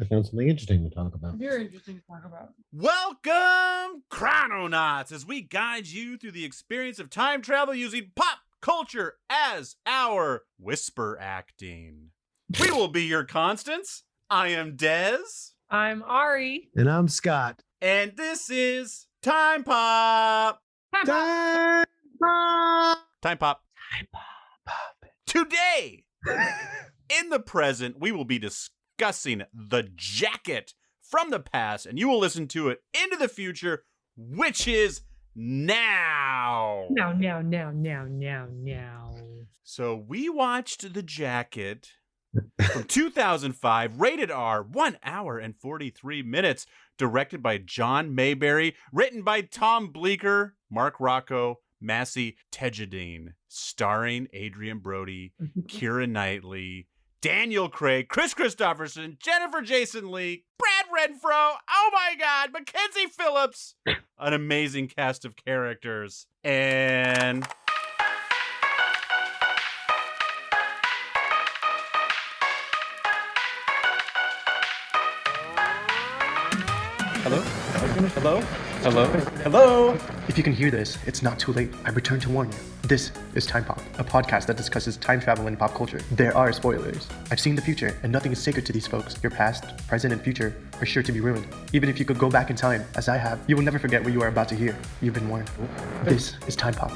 I found something interesting to talk about. Very interesting to talk about. Welcome, Chrononauts, as we guide you through the experience of time travel using pop culture as our whisper acting. We will be your constants. I am Dez. I'm Ari. And I'm Scott. And this is Time Pop. Time Pop! Time Pop. Time Pop. Today, in the present, we will be discussing The Jacket from the past, and you will listen to it into the future, which is now. Now. So we watched The Jacket from 2005, rated R, 1 hour and 43 minutes, directed by John Mayberry, written by Tom Bleecker, Mark Rocco, Massey Tejadine, starring Adrian Brody, Keira Knightley, Daniel Craig, Chris Christopherson, Jennifer Jason Leigh, Brad Renfro, oh my God, Mackenzie Phillips, an amazing cast of characters, and... Hello? Hello? Hello? Hello? If you can hear this, it's not too late. I return to warn you. This is Time Pop, a podcast that discusses time travel and pop culture. There are spoilers. I've seen the future, and nothing is sacred to these folks. Your past, present, and future are sure to be ruined. Even if you could go back in time, as I have, you will never forget what you are about to hear. You've been warned. This is Time Pop.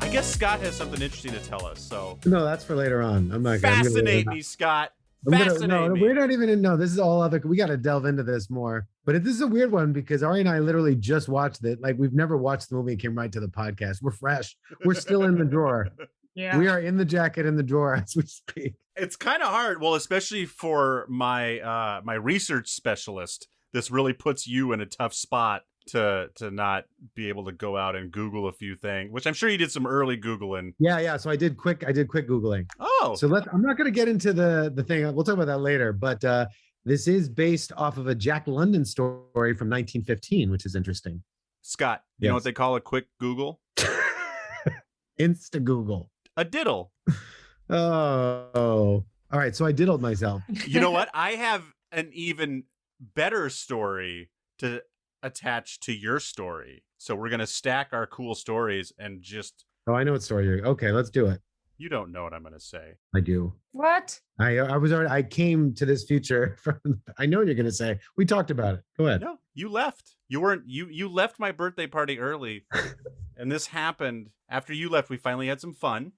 I guess Scott has something interesting to tell us, so... No, that's for later on. I'm not gonna... Fascinate me, Scott. Fascinate me. We're not even in... No, this is all other... We got to delve into this more. But this is a weird one because Ari and I literally just watched it. Like, we've never watched the movie and came right to the podcast. We're fresh. We're still in the drawer. Yeah. We are in the jacket in the drawer as we speak. It's kind of hard. Well, especially for my my research specialist. This really puts you in a tough spot to not be able to go out and Google a few things, which I'm sure you did some early Googling. Yeah. So I did quick Googling. Oh. So I'm not going to get into the thing. We'll talk about that later. But this is based off of a Jack London story from 1915, which is interesting. Scott, you know what they call a quick Google? Insta Google. A diddle. Oh. All right. So I diddled myself. You know what? I have an even better story to attach to your story. So we're going to stack our cool stories and just... Oh, I know what story you're... Okay, let's do it. You don't know what I'm going to say. I do. What? I came to this future from... I know what you're going to say. We talked about it. Go ahead. No, you left. You left my birthday party early. And this happened after you left. We finally had some fun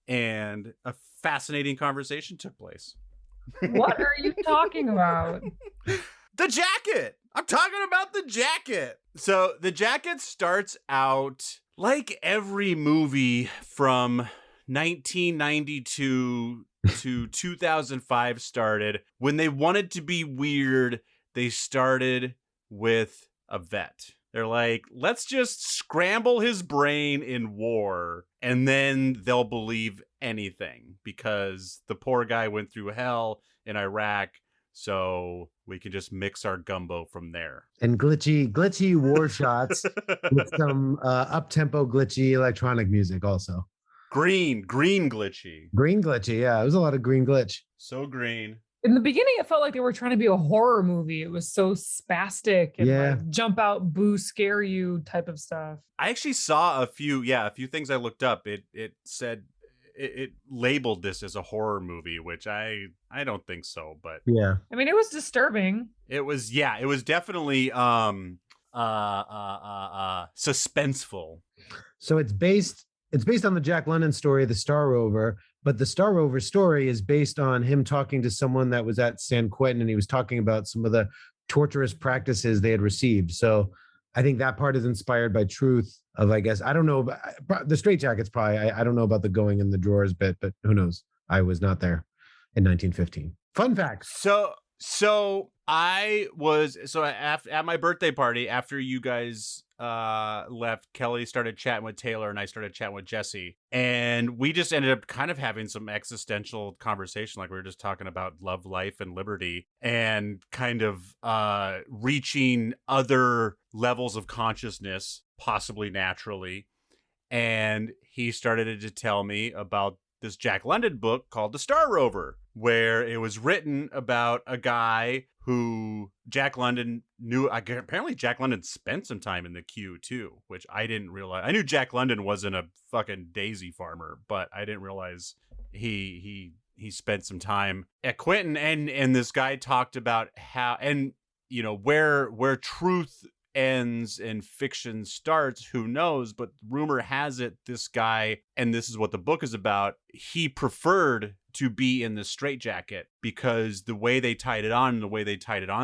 and a fascinating conversation took place. What are you talking about? The Jacket. I'm talking about The Jacket. So The Jacket starts out like every movie from 1992 to 2005 started. When they wanted to be weird, they started with a vet. They're like, let's just scramble his brain in war, and then they'll believe anything because the poor guy went through hell in Iraq, so we can just mix our gumbo from there. And glitchy war shots with some up-tempo glitchy electronic music also. Green glitchy. Green glitchy, yeah. It was a lot of green glitch. So green. In the beginning, it felt like they were trying to be a horror movie. It was so spastic and like jump out, boo, scare you type of stuff. I actually saw a few things I looked up. It said it labeled this as a horror movie, which I don't think so, but yeah. I mean, it was disturbing. It was definitely suspenseful. So it's based on the Jack London story, The Star Rover, but the Star Rover story is based on him talking to someone that was at San Quentin, and he was talking about some of the torturous practices they had received. So I think that part is inspired by truth of, I guess, I don't know, the straitjackets probably, I don't know about the going in the drawers bit, but who knows? I was not there in 1915. Fun fact. So I was, at my birthday party, after you guys left, Kelly started chatting with Taylor and I started chatting with Jesse, and we just ended up kind of having some existential conversation, like we were just talking about love, life, and liberty, and kind of reaching other levels of consciousness, possibly naturally. And he started to tell me about this Jack London book called The Star Rover, where it was written about a guy who Jack London knew. Apparently Jack London spent some time in the queue too, which I didn't realize. I knew Jack London wasn't a fucking daisy farmer, but I didn't realize he spent some time at Quentin. And this guy talked about how, and you know, where truth ends and fiction starts, who knows, but rumor has it this guy, and this is what the book is about, he preferred to be in the straitjacket because the way they tied it on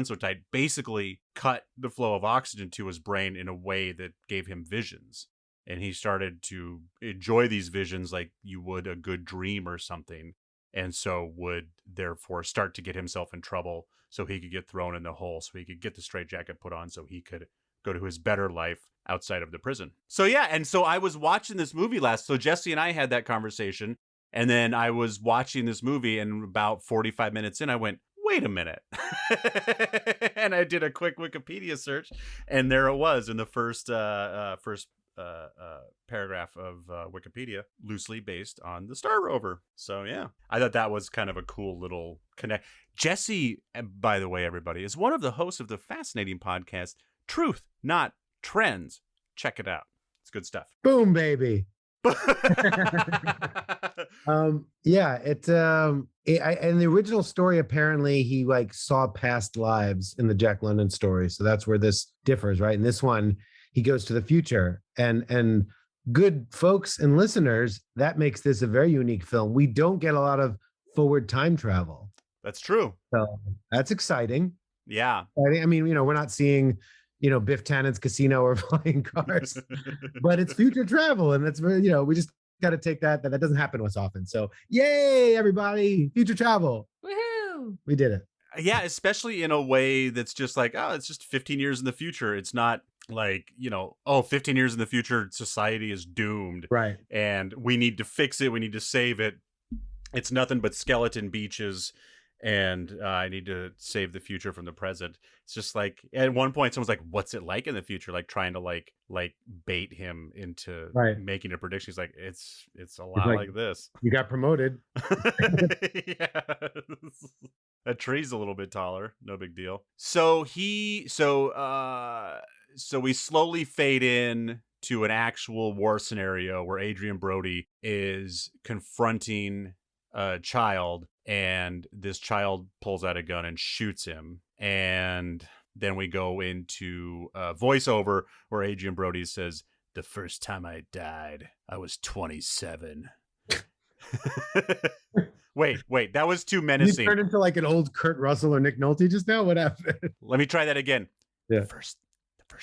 so tight basically cut the flow of oxygen to his brain in a way that gave him visions. And he started to enjoy these visions like you would a good dream or something, and so would therefore start to get himself in trouble so he could get thrown in the hole, so he could get the straitjacket put on, so he could go to his better life outside of the prison. So yeah, and so I was watching this movie so Jesse and I had that conversation, and then I was watching this movie, and about 45 minutes in, I went, wait a minute. And I did a quick Wikipedia search, and there it was in the first paragraph of Wikipedia, loosely based on the Star Rover. So yeah, I thought that was kind of a cool little connect. Jesse, by the way, everybody, is one of the hosts of the fascinating podcast Truth, Not Trends. Check it out. It's good stuff. Boom, baby. Yeah, in the original story, apparently he like saw past lives in the Jack London story. So that's where this differs, right? In this one, he goes to the future, and good folks and listeners, that makes this a very unique film. We don't get a lot of forward time travel. That's true. So that's exciting. Yeah. I mean, we're not seeing, Biff Tannen's casino or flying cars, but it's future travel. And that's very, we just got to take that doesn't happen to us often. So yay, everybody, future travel. Woohoo! We did it. Yeah, especially in a way that's just like, oh, it's just 15 years in the future. It's not like, 15 years in the future, society is doomed. Right. And we need to fix it. We need to save it. It's nothing but skeleton beaches. And I need to save the future from the present. It's just like, at one point, someone's like, what's it like in the future? Like trying to like bait him into making a prediction. He's like, it's a lot like this. You got promoted. Yeah. A tree's a little bit taller. No big deal. So we slowly fade in to an actual war scenario where Adrian Brody is confronting a child, and this child pulls out a gun and shoots him. And then we go into a voiceover where Adrian Brody says, "The first time I died, I was 27. Wait, that was too menacing. You turned into like an old Kurt Russell or Nick Nolte just now? What happened? Let me try that again. Yeah. The first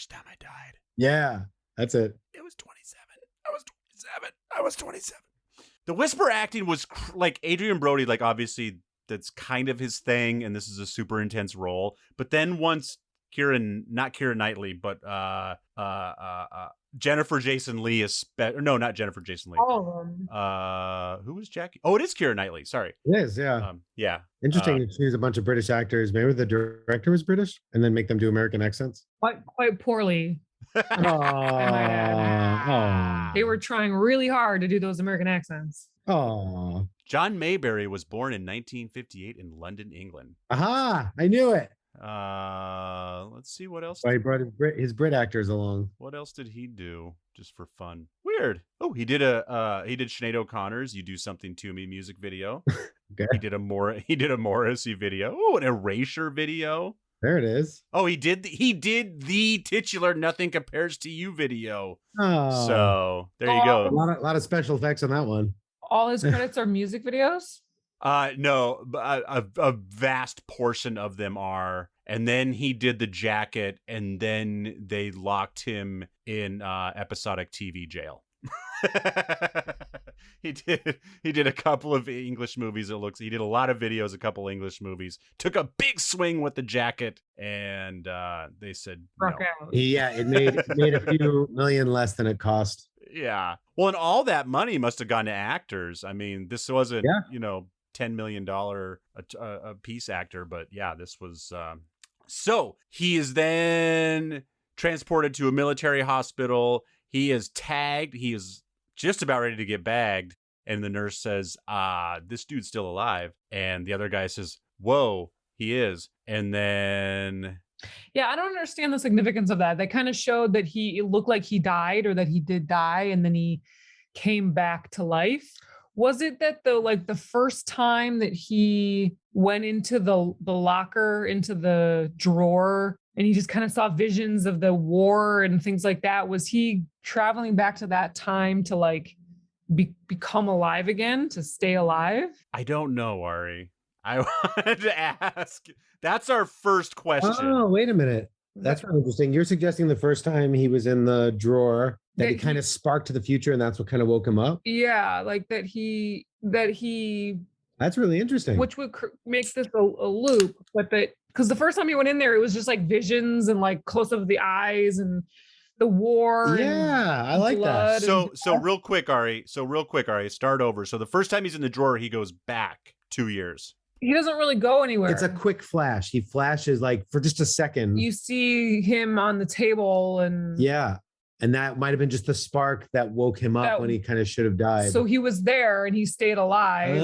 time I died. Yeah, that's it. It was 27. I was 27. The whisper acting was like Adrian Brody, like obviously that's kind of his thing, and this is a super intense role. But then once not Keira Knightley, but Jennifer Jason Leigh no, not Jennifer Jason Leigh. All of them. Who was Jackie? Oh, it is Keira Knightley. Sorry. It is, yeah. Yeah. Interesting to choose a bunch of British actors. Maybe the director was British, and then make them do American accents. Quite poorly. Oh, They were trying really hard to do those American accents. Oh, John Mayberry was born in 1958 in London, England. Aha! I knew it. Let's see what else. He brought his Brit actors along. What else did he do just for fun? Weird. Oh, he did Sinead O'Connor's "You Do Something to Me" music video. Okay. He did a Morrissey video. Oh, an Erasure video. There it is. Oh, he did the titular "Nothing Compares to You" video. Oh, so there you go. A lot of special effects on that one. All his credits are music videos? No, a vast portion of them are. And then he did the jacket, and then they locked him in episodic TV jail. He did a couple of English movies. He did a lot of videos, a couple English movies. Took a big swing with the jacket, and they said no. Yeah, it made a few million less than it cost. Yeah. Well, and all that money must have gone to actors. I mean, this wasn't, $10 million a piece actor, but yeah, this was. So he is then transported to a military hospital. He is tagged. He is just about ready to get bagged. And the nurse says, this dude's still alive. And the other guy says, whoa, he is. And then... Yeah, I don't understand the significance of that. They kind of showed that it looked like he died or that he did die and then he came back to life. Was it that the first time that he went into the locker, into the drawer, and he just kind of saw visions of the war and things like that? Was he traveling back to that time to like become alive again, to stay alive? I don't know, Ari. I wanted to ask. That's our first question. Oh, wait a minute. That's really interesting. You're suggesting the first time he was in the drawer that he kind of sparked to the future and that's what kind of woke him up? Yeah, like that he That's really interesting. which would make this a loop, but because the first time he went in there, it was just like visions and like close up of the eyes and the war. Yeah, I like that. So real quick, Ari. Start over. So the first time he's in the drawer, he goes back 2 years. He doesn't really go anywhere. It's a quick flash. He flashes like for just a second. You see him on the table and yeah. And that might have been just the spark that woke him up when he kind of should have died. So he was there and he stayed alive.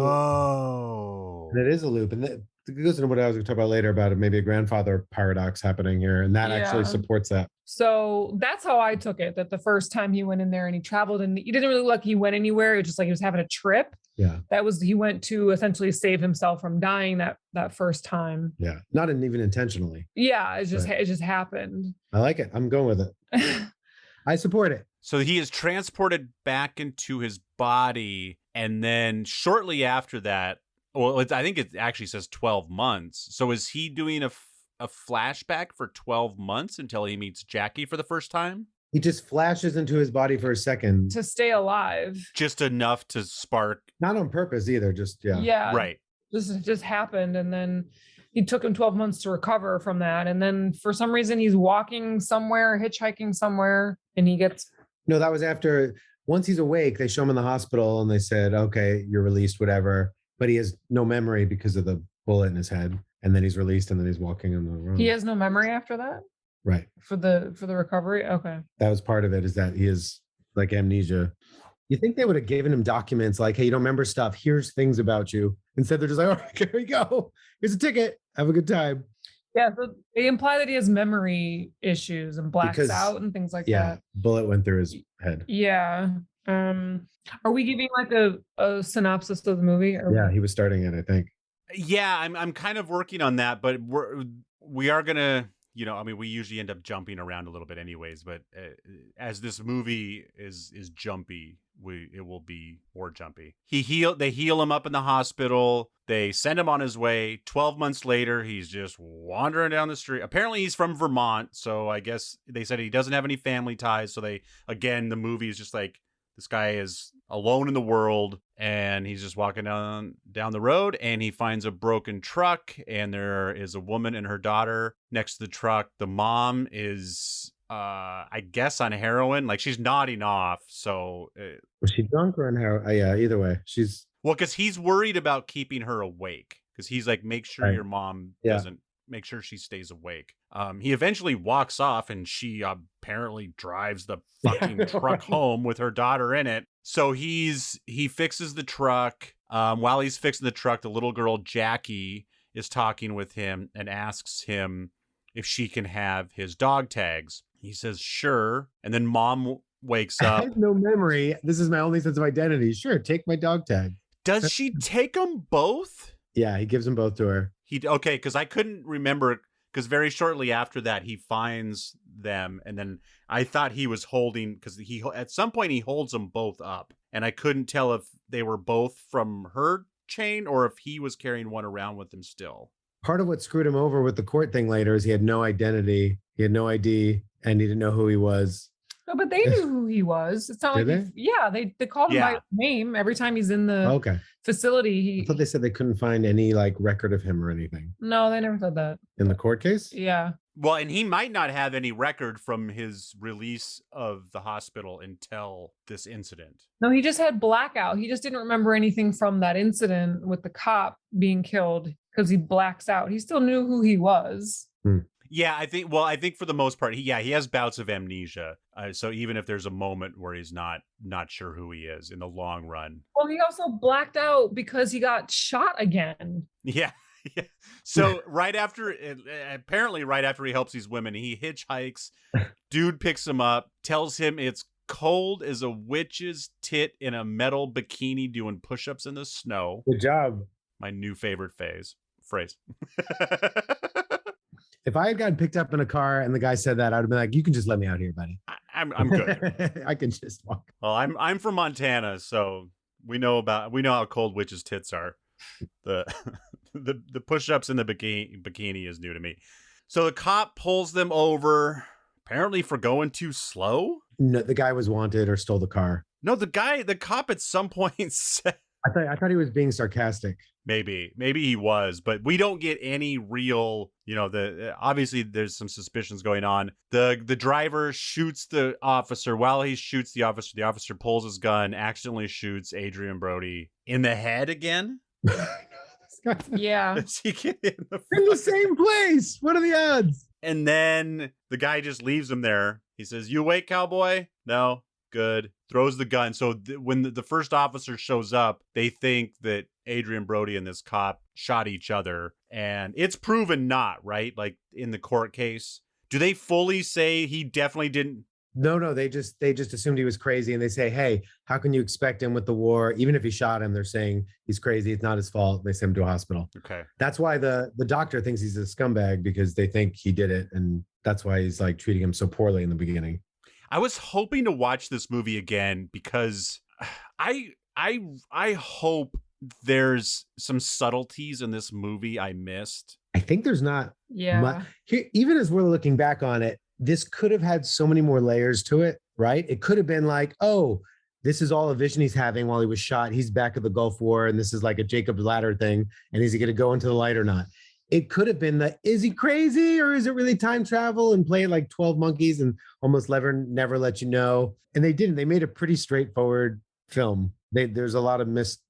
Oh. And it is a loop. And that goes into what I was going to talk about later about maybe a grandfather paradox happening here. And that actually supports that. So that's how I took it, that the first time he went in there and he traveled and he didn't really look like he went anywhere. It was just like he was having a trip. Yeah. He went to essentially save himself from dying that first time. Yeah. Not even intentionally. Yeah. It just happened. I like it. I'm going with it. I support it. So he is transported back into his body. And then shortly after that, well, I think it actually says 12 months. So is he doing a flashback for 12 months until he meets Jackie for the first time? He just flashes into his body for a second. To stay alive. Just enough to spark. Not on purpose either. Just, yeah. Yeah. Right. This just happened. And then it took him 12 months to recover from that. And then for some reason, he's walking somewhere, hitchhiking somewhere, and he gets... No, that was after, once he's awake, they show him in the hospital and they said, okay, you're released, whatever. But he has no memory because of the bullet in his head. And then he's released and then he's walking on the road. He has no memory after that? Right. For the recovery? Okay. That was part of it, is that he is like amnesia. You think they would have given him documents like, hey, you don't remember stuff. Here's things about you. Instead, they're just like, all right, here we go. Here's a ticket. Have a good time. Yeah. So they imply that he has memory issues and blacks out and things like that. Yeah. Bullet went through his head. Yeah. Are we giving like a synopsis of the movie? Yeah, he was starting it, I think. Yeah, I'm kind of working on that, but we are gonna, we usually end up jumping around a little bit anyways, but as this movie is jumpy, it will be more jumpy. They heal him up in the hospital. They send him on his way. 12 months later, he's just wandering down the street. Apparently he's from Vermont. So I guess they said he doesn't have any family ties. So the movie is just like, this guy is alone in the world and he's just walking down the road and he finds a broken truck and there is a woman and her daughter next to the truck. The mom is, I guess, on heroin. Like, she's nodding off. So was she drunk or on heroin? Yeah, either way. Because he's worried about keeping her awake. Because he's like, make sure your mom doesn't, make sure she stays awake. He eventually walks off and she apparently drives the fucking truck home with her daughter in it. So he fixes the truck. While he's fixing the truck, the little girl Jackie is talking with him and asks him if she can have his dog tags. He says, sure. And then mom wakes up. I have no memory. This is my only sense of identity. Sure, take my dog tag. Does she take them both? Yeah, he gives them both to her. Okay, because I couldn't remember, because very shortly after that he finds them, and then I thought he was holding, because at some point he holds them both up, and I couldn't tell if they were both from her chain or if he was carrying one around with him still. Part of what screwed him over with the court thing later is he had no identity, he had no ID, and he didn't know who he was. No, but they knew who he was. It's not they called him by name every time he's in the facility. I thought they said they couldn't find any like record of him or anything. No, they never said that. In the court case? Yeah. Well, and he might not have any record from his release of the hospital until this incident. No, he just had blackout. He just didn't remember anything from that incident with the cop being killed because he blacks out. He still knew who he was. Yeah, I think for the most part, he has bouts of amnesia. So even if there's a moment where he's not sure who he is in the long run. Well, he also blacked out because he got shot again. Yeah. Yeah. So apparently right after he helps these women, he hitchhikes. Dude picks him up, tells him it's cold as a witch's tit in a metal bikini doing push-ups in the snow. Good job. My new favorite phrase. If I had gotten picked up in a car and the guy said that, I would have been like, "You can just let me out here, buddy. I'm good. I can just walk." Well, I'm from Montana, so we know how cold witches' tits are. The the push-ups in the bikini is new to me. So the cop pulls them over, apparently for going too slow. No, the guy was wanted or stole the car. No, the cop at some point said, I thought he was being sarcastic. Maybe he was, but we don't get any real, obviously there's some suspicions going on. The driver shoots the officer. While he shoots the officer pulls his gun, accidentally shoots Adrian Brody in the head again. Yeah. Does he get in the same place? What are the odds? And then the guy just leaves him there. He says, "You awake, cowboy?" "No." "Good." Throws the gun. So when the first officer shows up, they think that Adrian Brody and this cop shot each other, and it's proven not, right? Like in the court case. Do they fully say he definitely didn't? No, they just assumed he was crazy, and they say, "Hey, how can you expect him with the war? Even if he shot him, they're saying he's crazy. It's not his fault." They send him to a hospital. Okay. That's why the doctor thinks he's a scumbag, because they think he did it, and that's why he's like treating him so poorly in the beginning. I was hoping to watch this movie again because I hope there's some subtleties in this movie I missed. I think there's not. Yeah. Even as we're looking back on it, this could have had so many more layers to it, right? It could have been like, oh, this is all a vision he's having while he was shot. He's back at the Gulf War, and this is like a Jacob's Ladder thing. And is he going to go into the light or not? It could have been is he crazy, or is it really time travel, and play it like 12 Monkeys and almost never let you know. And they didn't. They made a pretty straightforward film. There's a lot of missed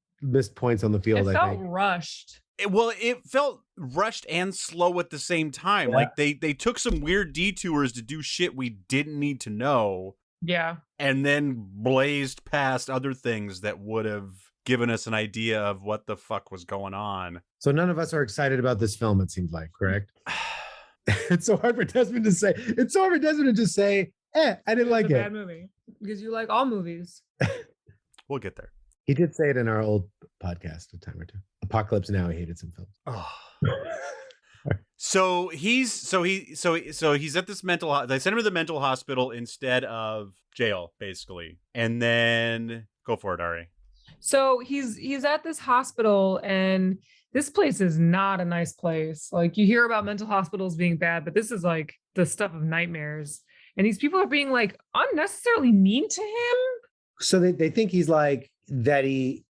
points on the field. It felt rushed. It felt rushed and slow at the same time. Yeah. Like they took some weird detours to do shit we didn't need to know. Yeah. And then blazed past other things that would have given us an idea of what the fuck was going on. So none of us are excited about this film, it seems like, correct? It's so hard for Desmond to say. It's so hard for Desmond to just say, I didn't like it. Bad movie. Because you like all movies. We'll get there. He did say it in our old podcast a time or two. Apocalypse Now, he hated some films. Oh. So he's at this they sent him to the mental hospital instead of jail, basically. And then go for it, Ari. So he's at this hospital, and this place is not a nice place. Like, you hear about mental hospitals being bad, but this is like the stuff of nightmares. And these people are being like unnecessarily mean to him. So they think he's like that he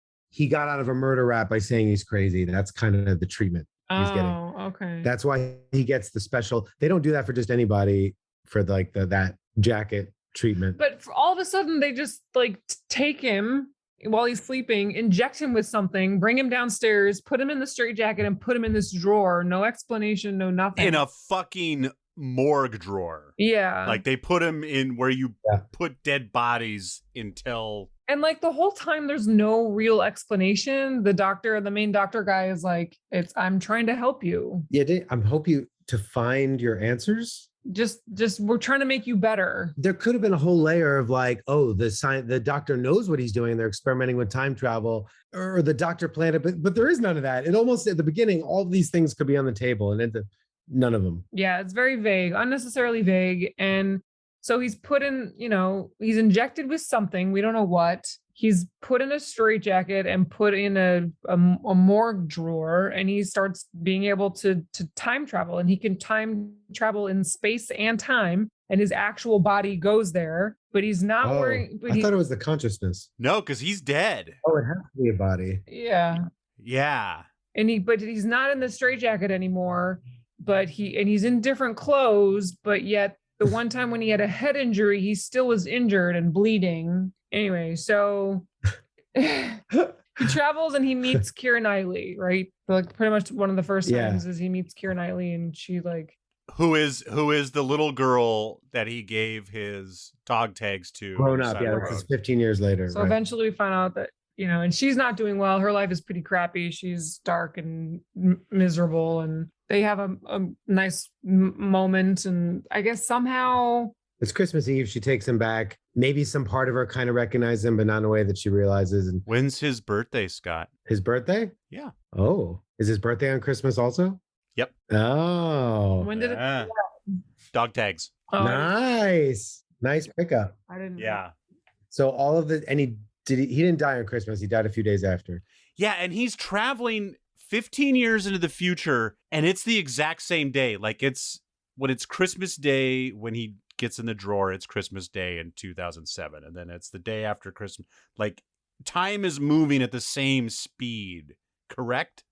got out of a murder rap by saying he's crazy. That's kind of the treatment he's getting. Oh, okay. That's why he gets the special. They don't do that for just anybody, for like that jacket treatment. But for all of a sudden, they just like take him while he's sleeping, inject him with something, bring him downstairs, put him in the straitjacket, and put him in this drawer. No explanation, no nothing. In a fucking morgue drawer. Yeah. Like they put him in where you put dead bodies until. And like the whole time, there's no real explanation. The main doctor guy is like, I'm trying to help you. Yeah, I'm helping you to find your answers. Just we're trying to make you better. There could have been a whole layer of like, oh, the doctor knows what he's doing. They're experimenting with time travel, or the doctor planned it, but there is none of that. It almost at the beginning, all of these things could be on the table, and none of them. Yeah, it's very vague, unnecessarily vague. And so he's put in, he's injected with something. We don't know what. He's put in a straitjacket and put in a morgue drawer, and he starts being able to time travel, and he can time travel in space and time, and his actual body goes there, but he's not wearing. I thought it was the consciousness. No, because he's dead. Oh, it has to be a body. Yeah. Yeah. But he's not in the straitjacket anymore, but he's in different clothes, but yet the one time when he had a head injury, he still was injured and bleeding. Anyway, so he travels and he meets Keira Knightley, right? Like pretty much one of the first times is he meets Keira Knightley, and she like. who is the little girl that he gave his dog tags to. Grown up, yeah. This is 15 years later. So right. eventually we find out that, and she's not doing well. Her life is pretty crappy. She's dark and miserable, and they have a nice moment. And I guess somehow it's Christmas Eve. She takes him back. Maybe some part of her kind of recognizes him, but not in a way that she realizes. And when's his birthday, Scott? His birthday? Yeah. Oh, is his birthday on Christmas also? Yep. when did it? Dog tags. Oh, Nice pickup. I didn't. Yeah. So all of the, and he didn't die on Christmas. He died a few days after. Yeah, and he's traveling 15 years into the future, and it's the exact same day. Like when it's Christmas Day, when he gets in the drawer, it's Christmas Day in 2007, and then it's the day after Christmas. Like time is moving at the same speed, correct?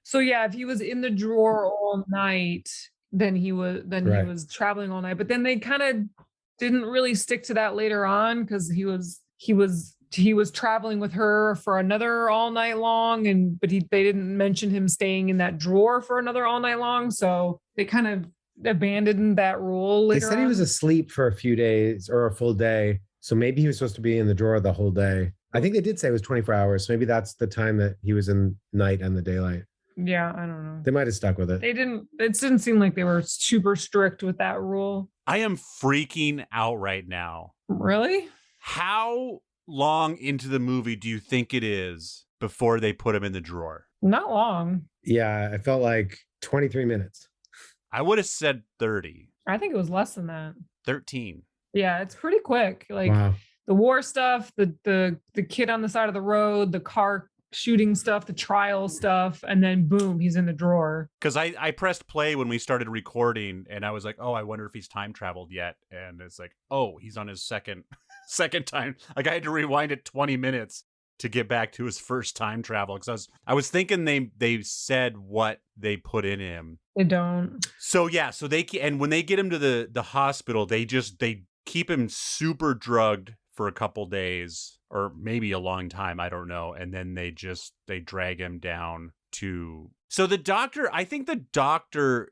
So yeah, if he was in the drawer all night, then he was Right. he was traveling all night. But then they kind of didn't really stick to that later on, because he was traveling with her for another all night long, but they didn't mention him staying in that drawer for another all night long. So they kind of abandoned that rule They later said he was on. asleep for a few days or a full day. So maybe he was supposed to be in the drawer the whole day. I think they did say it was 24 hours. So maybe that's the time that he was in night and the daylight. Yeah, I don't know. They might have stuck with it. It didn't seem like they were super strict with that rule. I am freaking out right now. Really? How long into the movie do you think it is before they put him in the drawer? Not long. Yeah, I felt like 23 minutes. I would have said 30. I think it was less than that. 13. Yeah, it's pretty quick. Like Wow. the war stuff, the kid on the side of the road, the car shooting stuff, the trial stuff, and then boom, he's in the drawer. Because I pressed play when we started recording, and I was like, oh, I wonder if he's time traveled yet. And it's like, oh, he's on his second time. Like I had to rewind it 20 minutes to get back to his first time travel, because I was thinking they said what they put in him. They don't. So yeah, and when they get him to the hospital, they keep him super drugged for a couple days, or maybe a long time, I don't know, and then they drag him down to. So I think the doctor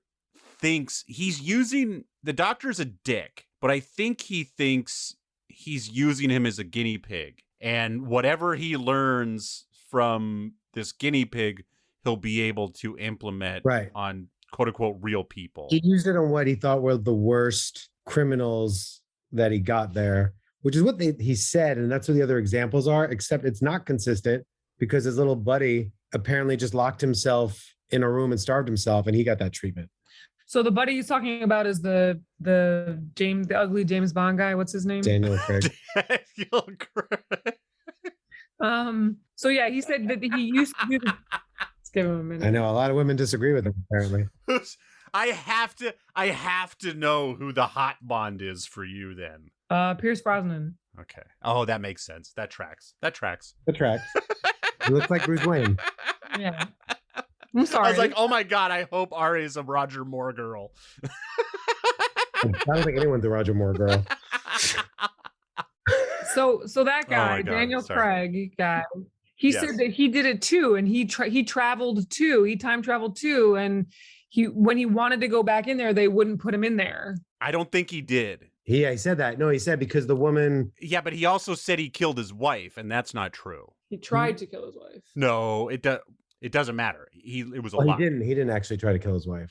thinks the doctor's a dick, but I think he thinks he's using him as a guinea pig. And whatever he learns from this guinea pig, he'll be able to implement on quote unquote real people. He used it on what he thought were the worst criminals that he got there, which is what he said. And that's what the other examples are, except it's not consistent because his little buddy apparently just locked himself in a room and starved himself, and he got that treatment. So the buddy he's talking about is the ugly James Bond guy. What's his name? Daniel Craig. Daniel Craig. So yeah, he said that he used to do. Let's give him a minute. I know a lot of women disagree with him, apparently. I have to know who the hot Bond is for you then. Pierce Brosnan. Okay. Oh, that makes sense. That tracks. The tracks. He looks like Bruce Wayne. Yeah. I'm sorry. I was like, oh my God, I hope Ari is a Roger Moore girl. I don't think anyone's a Roger Moore girl. So that guy, God, Daniel sorry. Craig guy, he said that he did it too, and he traveled too. He time traveled too, and when he wanted to go back in there, they wouldn't put him in there. I don't think he did. Yeah, he said that. No, he said because the woman. Yeah, but he also said he killed his wife, and that's not true. He tried to kill his wife. No, it doesn't matter. It was a Well, lie. he didn't actually try to kill his wife.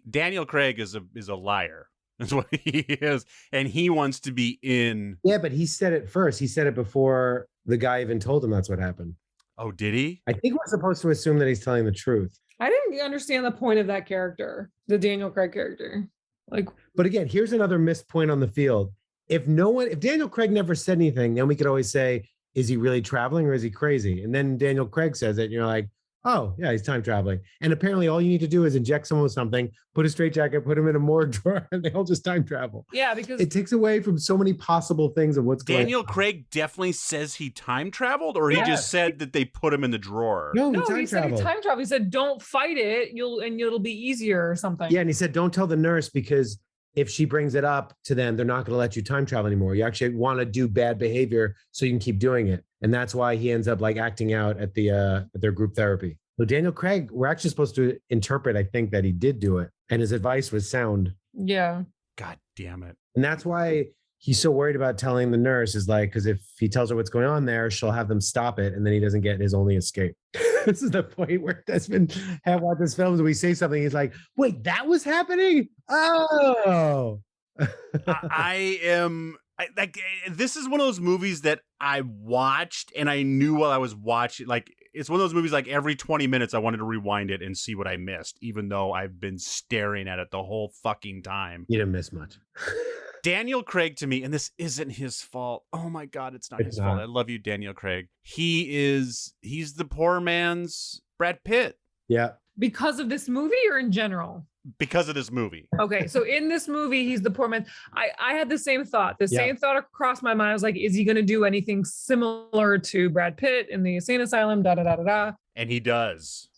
Daniel Craig is a liar. That's what he is, and he wants to be in. Yeah, but he said it first. He said it before the guy even told him that's what happened. Oh, did he? I think we're supposed to assume that he's telling the truth. I didn't understand the point of that character, the Daniel Craig character. Like, but again, here's another missed point on the field. If Daniel Craig never said anything, then we could always say, is he really traveling or is he crazy? And then Daniel Craig says it, and you're like, oh, yeah, he's time traveling. And apparently all you need to do is inject someone with something, put a straitjacket, put him in a morgue drawer, and they'll just time travel. Yeah, because it takes away from so many possible things of what's going on. Daniel Craig definitely says he time traveled, or he just said that they put him in the drawer. No, he said he time traveled. He said, don't fight it, it'll be easier or something. Yeah, and he said, don't tell the nurse, because if she brings it up to them, they're not going to let you time travel anymore. You actually want to do bad behavior so you can keep doing it. And that's why he ends up like acting out at their group therapy. Well, Daniel Craig, we're actually supposed to interpret, I think, that he did do it, and his advice was sound. Yeah. God damn it. And that's why he's so worried about telling the nurse, is like, because if he tells her what's going on there, she'll have them stop it, and then he doesn't get his only escape. This is the point where Desmond have watched his films. We say something, he's like, "Wait, that was happening? Oh." This is one of those movies that I watched and I knew while I was watching. Like, it's one of those movies, like every 20 minutes I wanted to rewind it and see what I missed, even though I've been staring at it the whole fucking time. You didn't miss much. Daniel Craig, to me, and this isn't his fault. Oh my God, it's not his fault. I love you, Daniel Craig. He's the poor man's Brad Pitt. Yeah. Because of this movie or in general? Because of this movie. Okay, so in this movie, he's the poor man. I had the same thought. The same thought crossed my mind. I was like, is he going to do anything similar to Brad Pitt in the insane asylum? Da da da da da. And he does.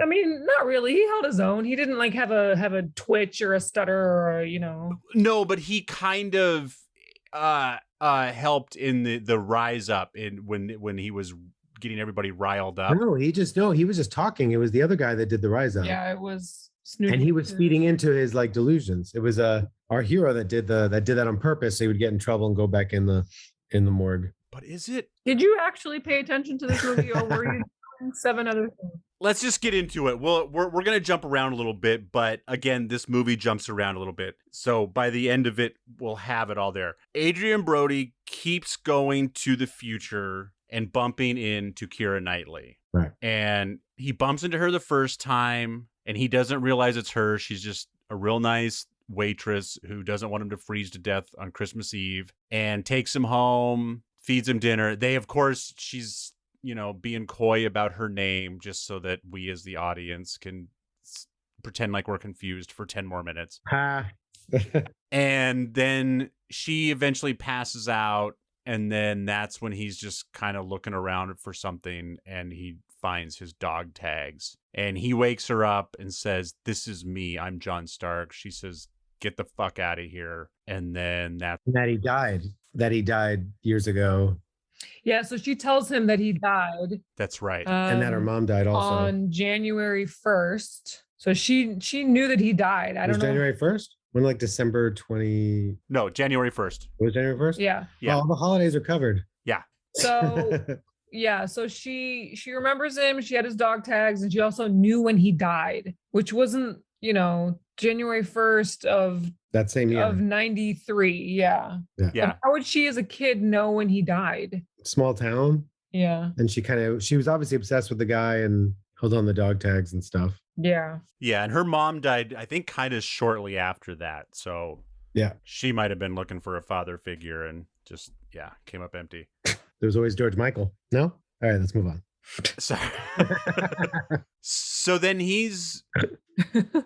I mean, not really. He held his own. He didn't like have a twitch or a stutter or No, but he kind of helped in the rise up in when he was getting everybody riled up. He was just talking. It was the other guy that did the rise up. Yeah, it was. And he was feeding into his like delusions. It was our hero that did that on purpose, so he would get in trouble and go back in the morgue. But is it? Did you actually pay attention to this movie, or were you doing 7 other things? Let's just get into it. We're going to jump around a little bit, but again, this movie jumps around a little bit. So by the end of it, we'll have it all there. Adrian Brody keeps going to the future and bumping into Keira Knightley. Right. And he bumps into her the first time, and he doesn't realize it's her. She's just a real nice waitress who doesn't want him to freeze to death on Christmas Eve, and takes him home, feeds him dinner. She's being coy about her name just so that we as the audience can pretend like we're confused for 10 more minutes. And then she eventually passes out, and then that's when he's just kind of looking around for something, and he finds his dog tags. And he wakes her up and says, "This is me. I'm John Stark." She says, "Get the fuck out of here." And then that he died years ago. Yeah, so she tells him that he died. That's right. And that her mom died also. On January 1st. So she knew that he died. I don't know. January 1st? When like December 20? No, January 1st. It was January 1st? Yeah. Yeah. All the holidays are covered. Yeah. So yeah, so she remembers him. She had his dog tags, and she also knew when he died, which wasn't, January 1st of that same year of 93. Yeah. Yeah. How would she as a kid know when he died? Small town. Yeah. And she was obviously obsessed with the guy and held on the dog tags and stuff. Yeah. Yeah. And her mom died, I think, kind of shortly after that. So yeah, she might have been looking for a father figure and just, came up empty. There's always George Michael. No? All right, let's move on. So then he's all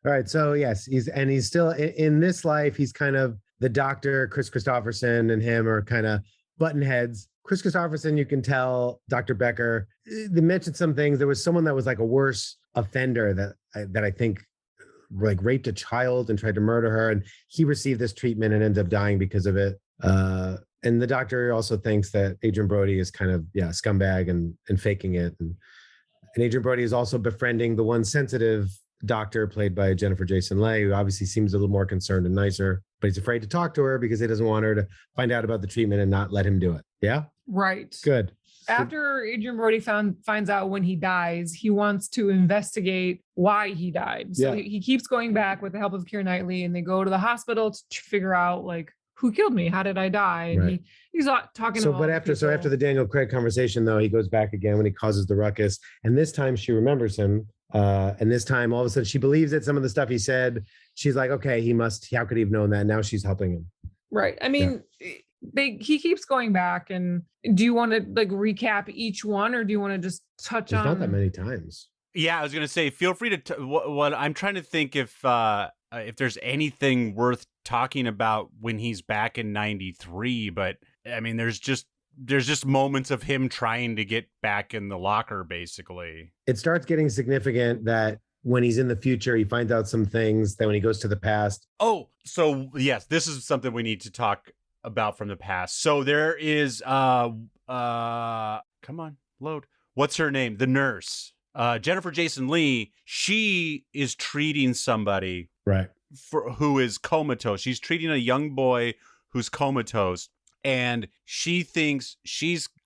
right. So yes, he's still in this life. He's kind of the doctor. Chris Christopherson and him are kind of button heads. Chris Christopherson, you can tell Dr. Becker, they mentioned some things. There was someone that was like a worse offender that I think like raped a child and tried to murder her. And he received this treatment and ended up dying because of it. And the doctor also thinks that Adrian Brody is kind of, a scumbag and faking it. And Adrian Brody is also befriending the one sensitive doctor played by Jennifer Jason Leigh, who obviously seems a little more concerned and nicer, but he's afraid to talk to her because he doesn't want her to find out about the treatment and not let him do it. Yeah? Right. Good. After Adrian Brody finds out when he dies, he wants to investigate why he died. So he keeps going back with the help of Keira Knightley, and they go to the hospital to figure out like, who killed me? How did I die? And right. he's talking about after the Daniel Craig conversation, though, he goes back again when he causes the ruckus. And this time she remembers him. And this time, all of a sudden, she believes that some of the stuff he said, she's like, okay, how could he have known that? Now she's helping him. Right. I mean, he keeps going back. And do you want to like recap each one, or do you want to just touch on? Not that many times. Yeah, I was going to say, feel free to, what I'm trying to think if there's anything worth talking about when he's back in 93, but I mean, there's just moments of him trying to get back in the locker, basically. It starts getting significant that when he's in the future, he finds out some things that when he goes to the past. Oh, so yes, this is something we need to talk about from the past. So there is, come on, load. what's her name? The nurse. Jennifer Jason Leigh, she is treating somebody Right. who is comatose. She's treating a young boy who's comatose, and she thinks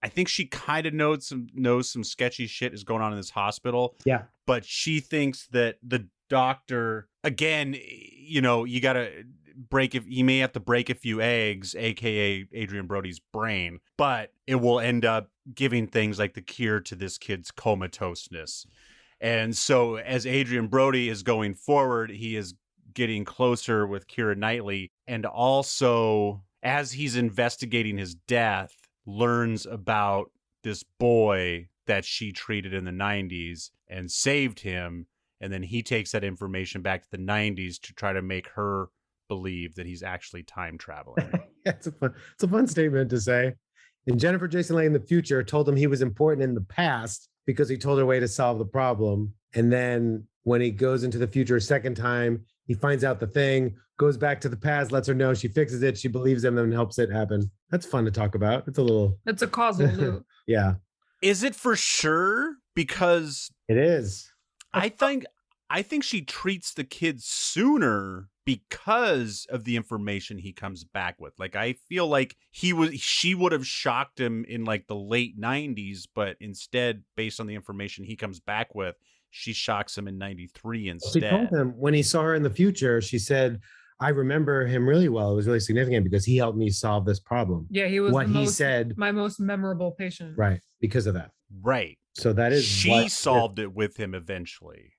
I think she kind of knows some sketchy shit is going on in this hospital. Yeah. But she thinks that the doctor, again, you know, you got to he may have to break a few eggs, aka Adrian Brody's brain, but it will end up giving things like the cure to this kid's comatoseness. And so as Adrian Brody is going forward, he is getting closer with Keira Knightley, and also as he's investigating his death, learns about this boy that she treated in the 90s and saved him, and then he takes that information back to the 90s to try to make her believe that he's actually time traveling. It's a fun statement to say. And Jennifer Jason Leigh in the future told him he was important in the past because he told her a way to solve the problem. And then when he goes into the future a second time, he finds out the thing, goes back to the past, lets her know, she fixes it, she believes him, and helps it happen. That's fun to talk about. It's a causal loop. Yeah. Is it for sure? Because it is. I think she treats the kid sooner because of the information he comes back with. Like, I feel like she would have shocked him in like the late 90s, but instead, based on the information he comes back with, she shocks him in 93 instead. She told him when he saw her in the future, she said, I remember him really well. It was really significant because he helped me solve this problem. Yeah, he was what he said. My most memorable patient. Right. Because of that. Right. So that is she solved it with him eventually.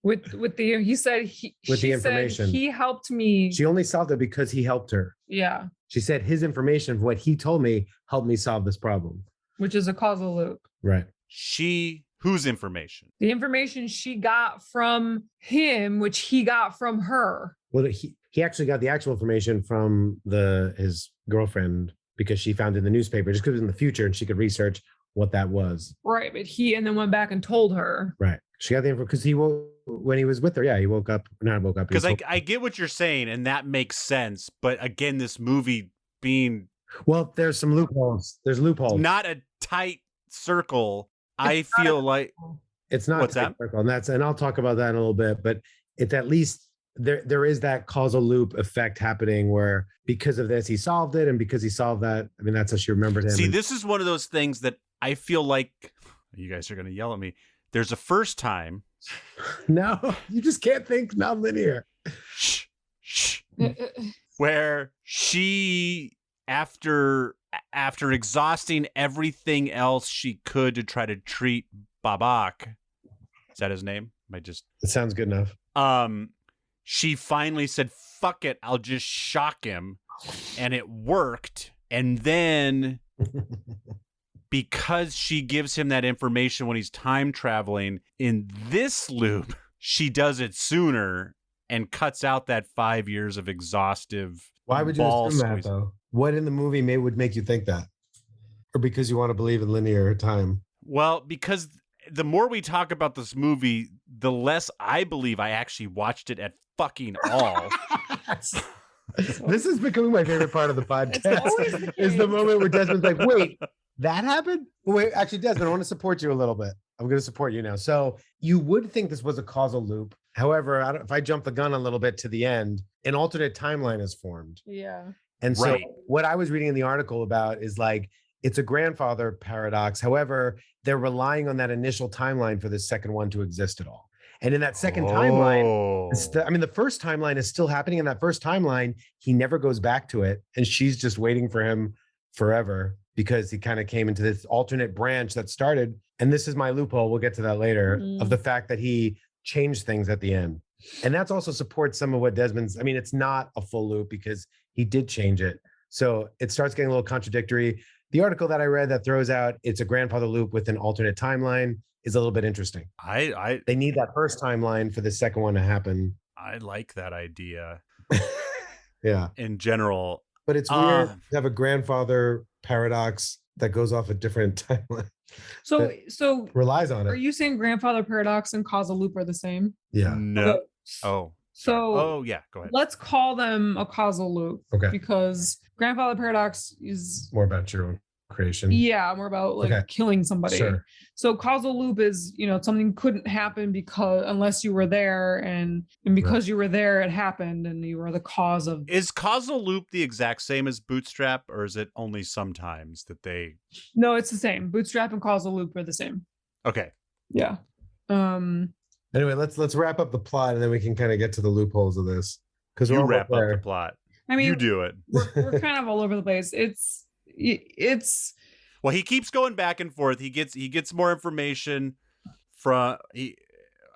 With the information. He helped me. She only solved it because he helped her. Yeah. She said his information, what he told me, helped me solve this problem. Which is a causal loop. Right. Whose information? The information she got from him, which he got from her. Well, he actually got the actual information from his girlfriend because she found it in the newspaper, just because it was in the future and she could research what that was. Right, but and then went back and told her. Right. She got the info because when he was with her. Yeah, he woke up. Because I get what you're saying, and that makes sense. But again, this movie being there's some loopholes. There's loopholes. Not a tight circle. I feel like it's not. What's that? Circle, and I'll talk about that in a little bit. But it's at least there is that causal loop effect happening where because of this he solved it, and because he solved that, I mean that's how she remembered him. See, this is one of those things that I feel like you guys are going to yell at me. There's a first time. No, you just can't think non-linear. Shh. Where she, after exhausting everything else she could to try to treat Babak, is that his name? It sounds good enough. She finally said, "Fuck it, I'll just shock him," and it worked. And then, because she gives him that information when he's time traveling in this loop, she does it sooner and cuts out that 5 years of exhaustive. Why would you assume that, though? What in the movie would make you think that? Or because you want to believe in linear time? Well, because the more we talk about this movie, the less I believe I actually watched it at fucking all. This is becoming my favorite part of the podcast. Is the moment where Desmond's like, wait, that happened? Wait, actually, Desmond, I want to support you a little bit. I'm going to support you now. So you would think this was a causal loop. However, if I jump the gun a little bit to the end, an alternate timeline is formed. Yeah. And so what I was reading in the article about is like, it's a grandfather paradox. However, they're relying on that initial timeline for the second one to exist at all. And in that second timeline, the first timeline is still happening. In that first timeline, he never goes back to it. And she's just waiting for him forever because he kind of came into this alternate branch that started. And this is my loophole. We'll get to that later of the fact that he changed things at the end. And that's also supports some of what Desmond's, it's not a full loop because he did change it. So it starts getting a little contradictory. The article that I read that throws out it's a grandfather loop with an alternate timeline is a little bit interesting. They need that first timeline for the second one to happen. I like that idea. Yeah. In general. But it's weird to have a grandfather paradox that goes off a different timeline. So relies on it. Are you saying grandfather paradox and causal loop are the same? Yeah. No. Yeah, go ahead. Let's call them a causal loop. Okay. Because grandfather paradox is more about your own creation. Yeah, more about like Okay. killing somebody. Sure. So causal loop is, something couldn't happen because unless you were there, and because you were there, it happened, and you were the cause of. Is causal loop the exact same as bootstrap, or is it only sometimes that they? No, it's the same. Bootstrap and causal loop are the same. Okay. Yeah. Anyway, let's wrap up the plot and then we can kind of get to the loopholes of this. Because You wrap up the plot. I mean, you do it. We're kind of all over the place. It's. Well, he keeps going back and forth. He gets more information from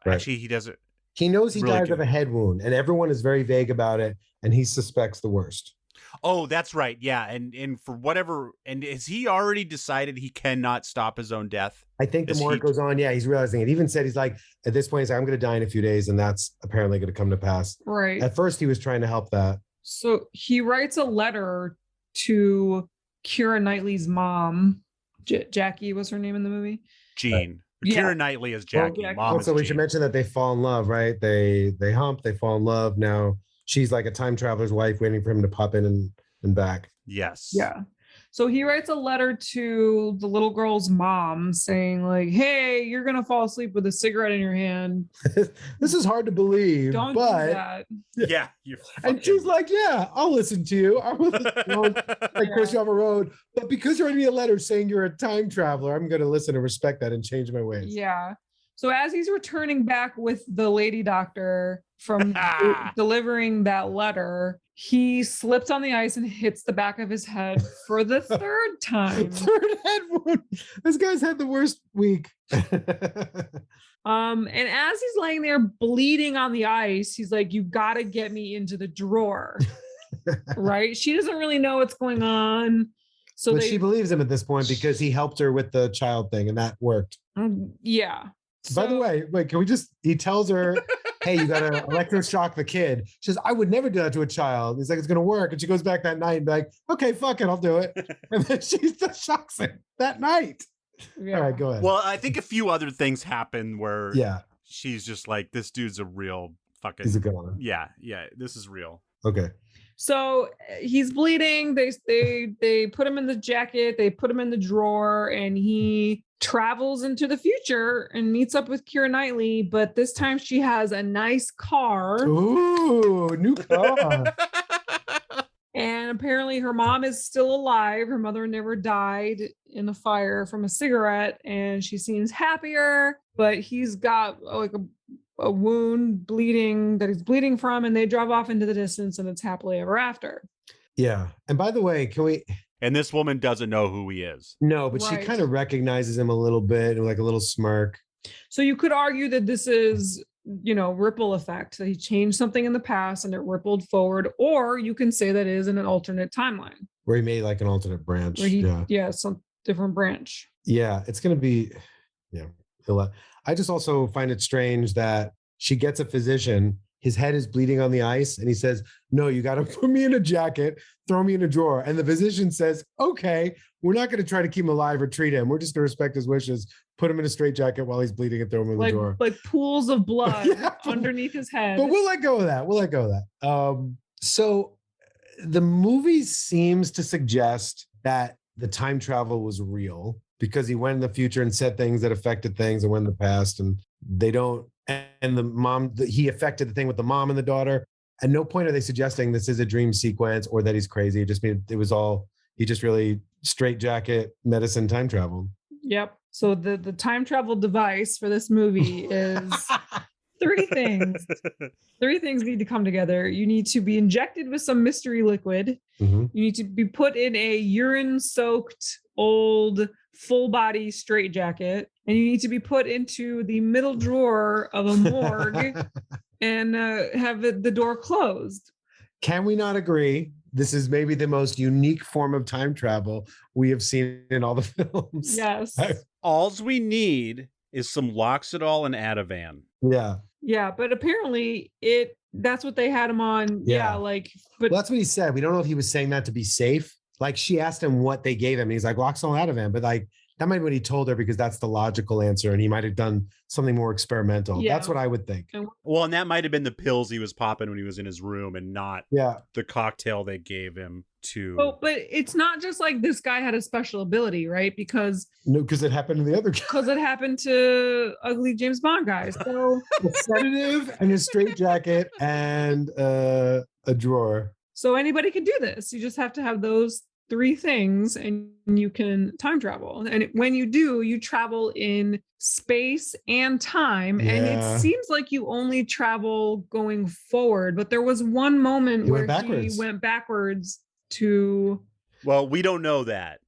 Actually, he doesn't. He knows he really dies of a head wound, and everyone is very vague about it, and he suspects the worst. Oh, that's right. Yeah, and for whatever, and has he already decided he cannot stop his own death? I think the more it goes on, he's realizing it. He even said he's like, at this point, he's like, I'm going to die in a few days, and that's apparently going to come to pass. Right. At first, he was trying to help that. So he writes a letter to Keira Knightley's mom. Jackie was her name in the movie? Jean. Yeah. Keira Knightley is Jackie. Well, Mom also, is we Jean. should mention that they fall in love, right? They hump, they fall in love. Now she's like a time traveler's wife waiting for him to pop in and back. Yes. Yeah. So he writes a letter to the little girl's mom saying like, hey, you're going to fall asleep with a cigarette in your hand. This is hard to believe. Don't do that. Yeah. And she's like, yeah, I'll listen to you. I will like push you off a road. But because you're writing me a letter saying you're a time traveler, I'm going to listen and respect that and change my ways. Yeah. So as he's returning back with the lady doctor from delivering that letter, he slips on the ice and hits the back of his head for the third time. Third head wound. This guy's had the worst week. And as he's laying there bleeding on the ice, he's like, you got to get me into the drawer. Right? She doesn't really know what's going on. So she believes him at this point because he helped her with the child thing and that worked. Yeah. By the way, wait, he tells her, hey, you got to electroshock the kid. She says, I would never do that to a child. He's like, it's going to work. And she goes back that night and be like, okay, fuck it, I'll do it. And then she just shocks him that night. Yeah. All right, go ahead. Well, I think a few other things happen where she's just like, this dude's a real fucking. He's a good one. Yeah, this is real. Okay. So he's bleeding. They put him in the jacket. They put him in the drawer, and he travels into the future and meets up with Keira Knightley. But this time she has a nice car. Ooh, new car. And apparently her mom is still alive. Her mother never died in a fire from a cigarette, and she seems happier. But he's got like a wound bleeding that he's bleeding from, and they drive off into the distance, and it's happily ever after. Yeah. And by the way, can we... And this woman doesn't know who he is. No, but she kind of recognizes him a little bit and like a little smirk. So you could argue that this is, ripple effect, that he changed something in the past and it rippled forward, or you can say that is in an alternate timeline. Where he made like an alternate branch. Some different branch. Yeah, it's going to be, I just also find it strange that she gets a physician, his head is bleeding on the ice, and he says, no, you got to put me in a jacket, throw me in a drawer. And the physician says, okay, we're not going to try to keep him alive or treat him. We're just going to respect his wishes, put him in a straitjacket while he's bleeding and throw him in the drawer. Like pools of blood underneath his head. But we'll let go of that. So the movie seems to suggest that the time travel was real because he went in the future and said things that affected things and went in the past, and they don't. And the mom, he affected the thing with the mom and the daughter. At no point are they suggesting this is a dream sequence or that he's crazy. It just means it was all, he just really straitjacket medicine time traveled. Yep. So the time travel device for this movie is three things. Three things need to come together. You need to be injected with some mystery liquid. Mm-hmm. You need to be put in a urine-soaked old full body straitjacket, and you need to be put into the middle drawer of a morgue and have the door closed. Can we not agree? This is maybe the most unique form of time travel we have seen in all the films. Yes. Alls we need is some Loxodol and Ativan. Yeah. Yeah, but apparently that's what they had him on. Yeah, but that's what he said. We don't know if he was saying that to be safe. Like she asked him what they gave him. And he's like, Loxodol and Ativan. But like That might be what he told her because that's the logical answer, and he might have done something more experimental. Yeah. That's what I would think. Well, and that might have been the pills he was popping when he was in his room and not the cocktail they gave him to. Oh, but it's not just like this guy had a special ability, right? Because it happened to the other guy. Because it happened to ugly James Bond guys. So a sedative and a straitjacket and a drawer. So anybody can do this. You just have to have those 3 things and you can time travel. And when you do, you travel in space and time. And it seems like you only travel going forward, but there was one moment where he went backwards to. Well, we don't know that.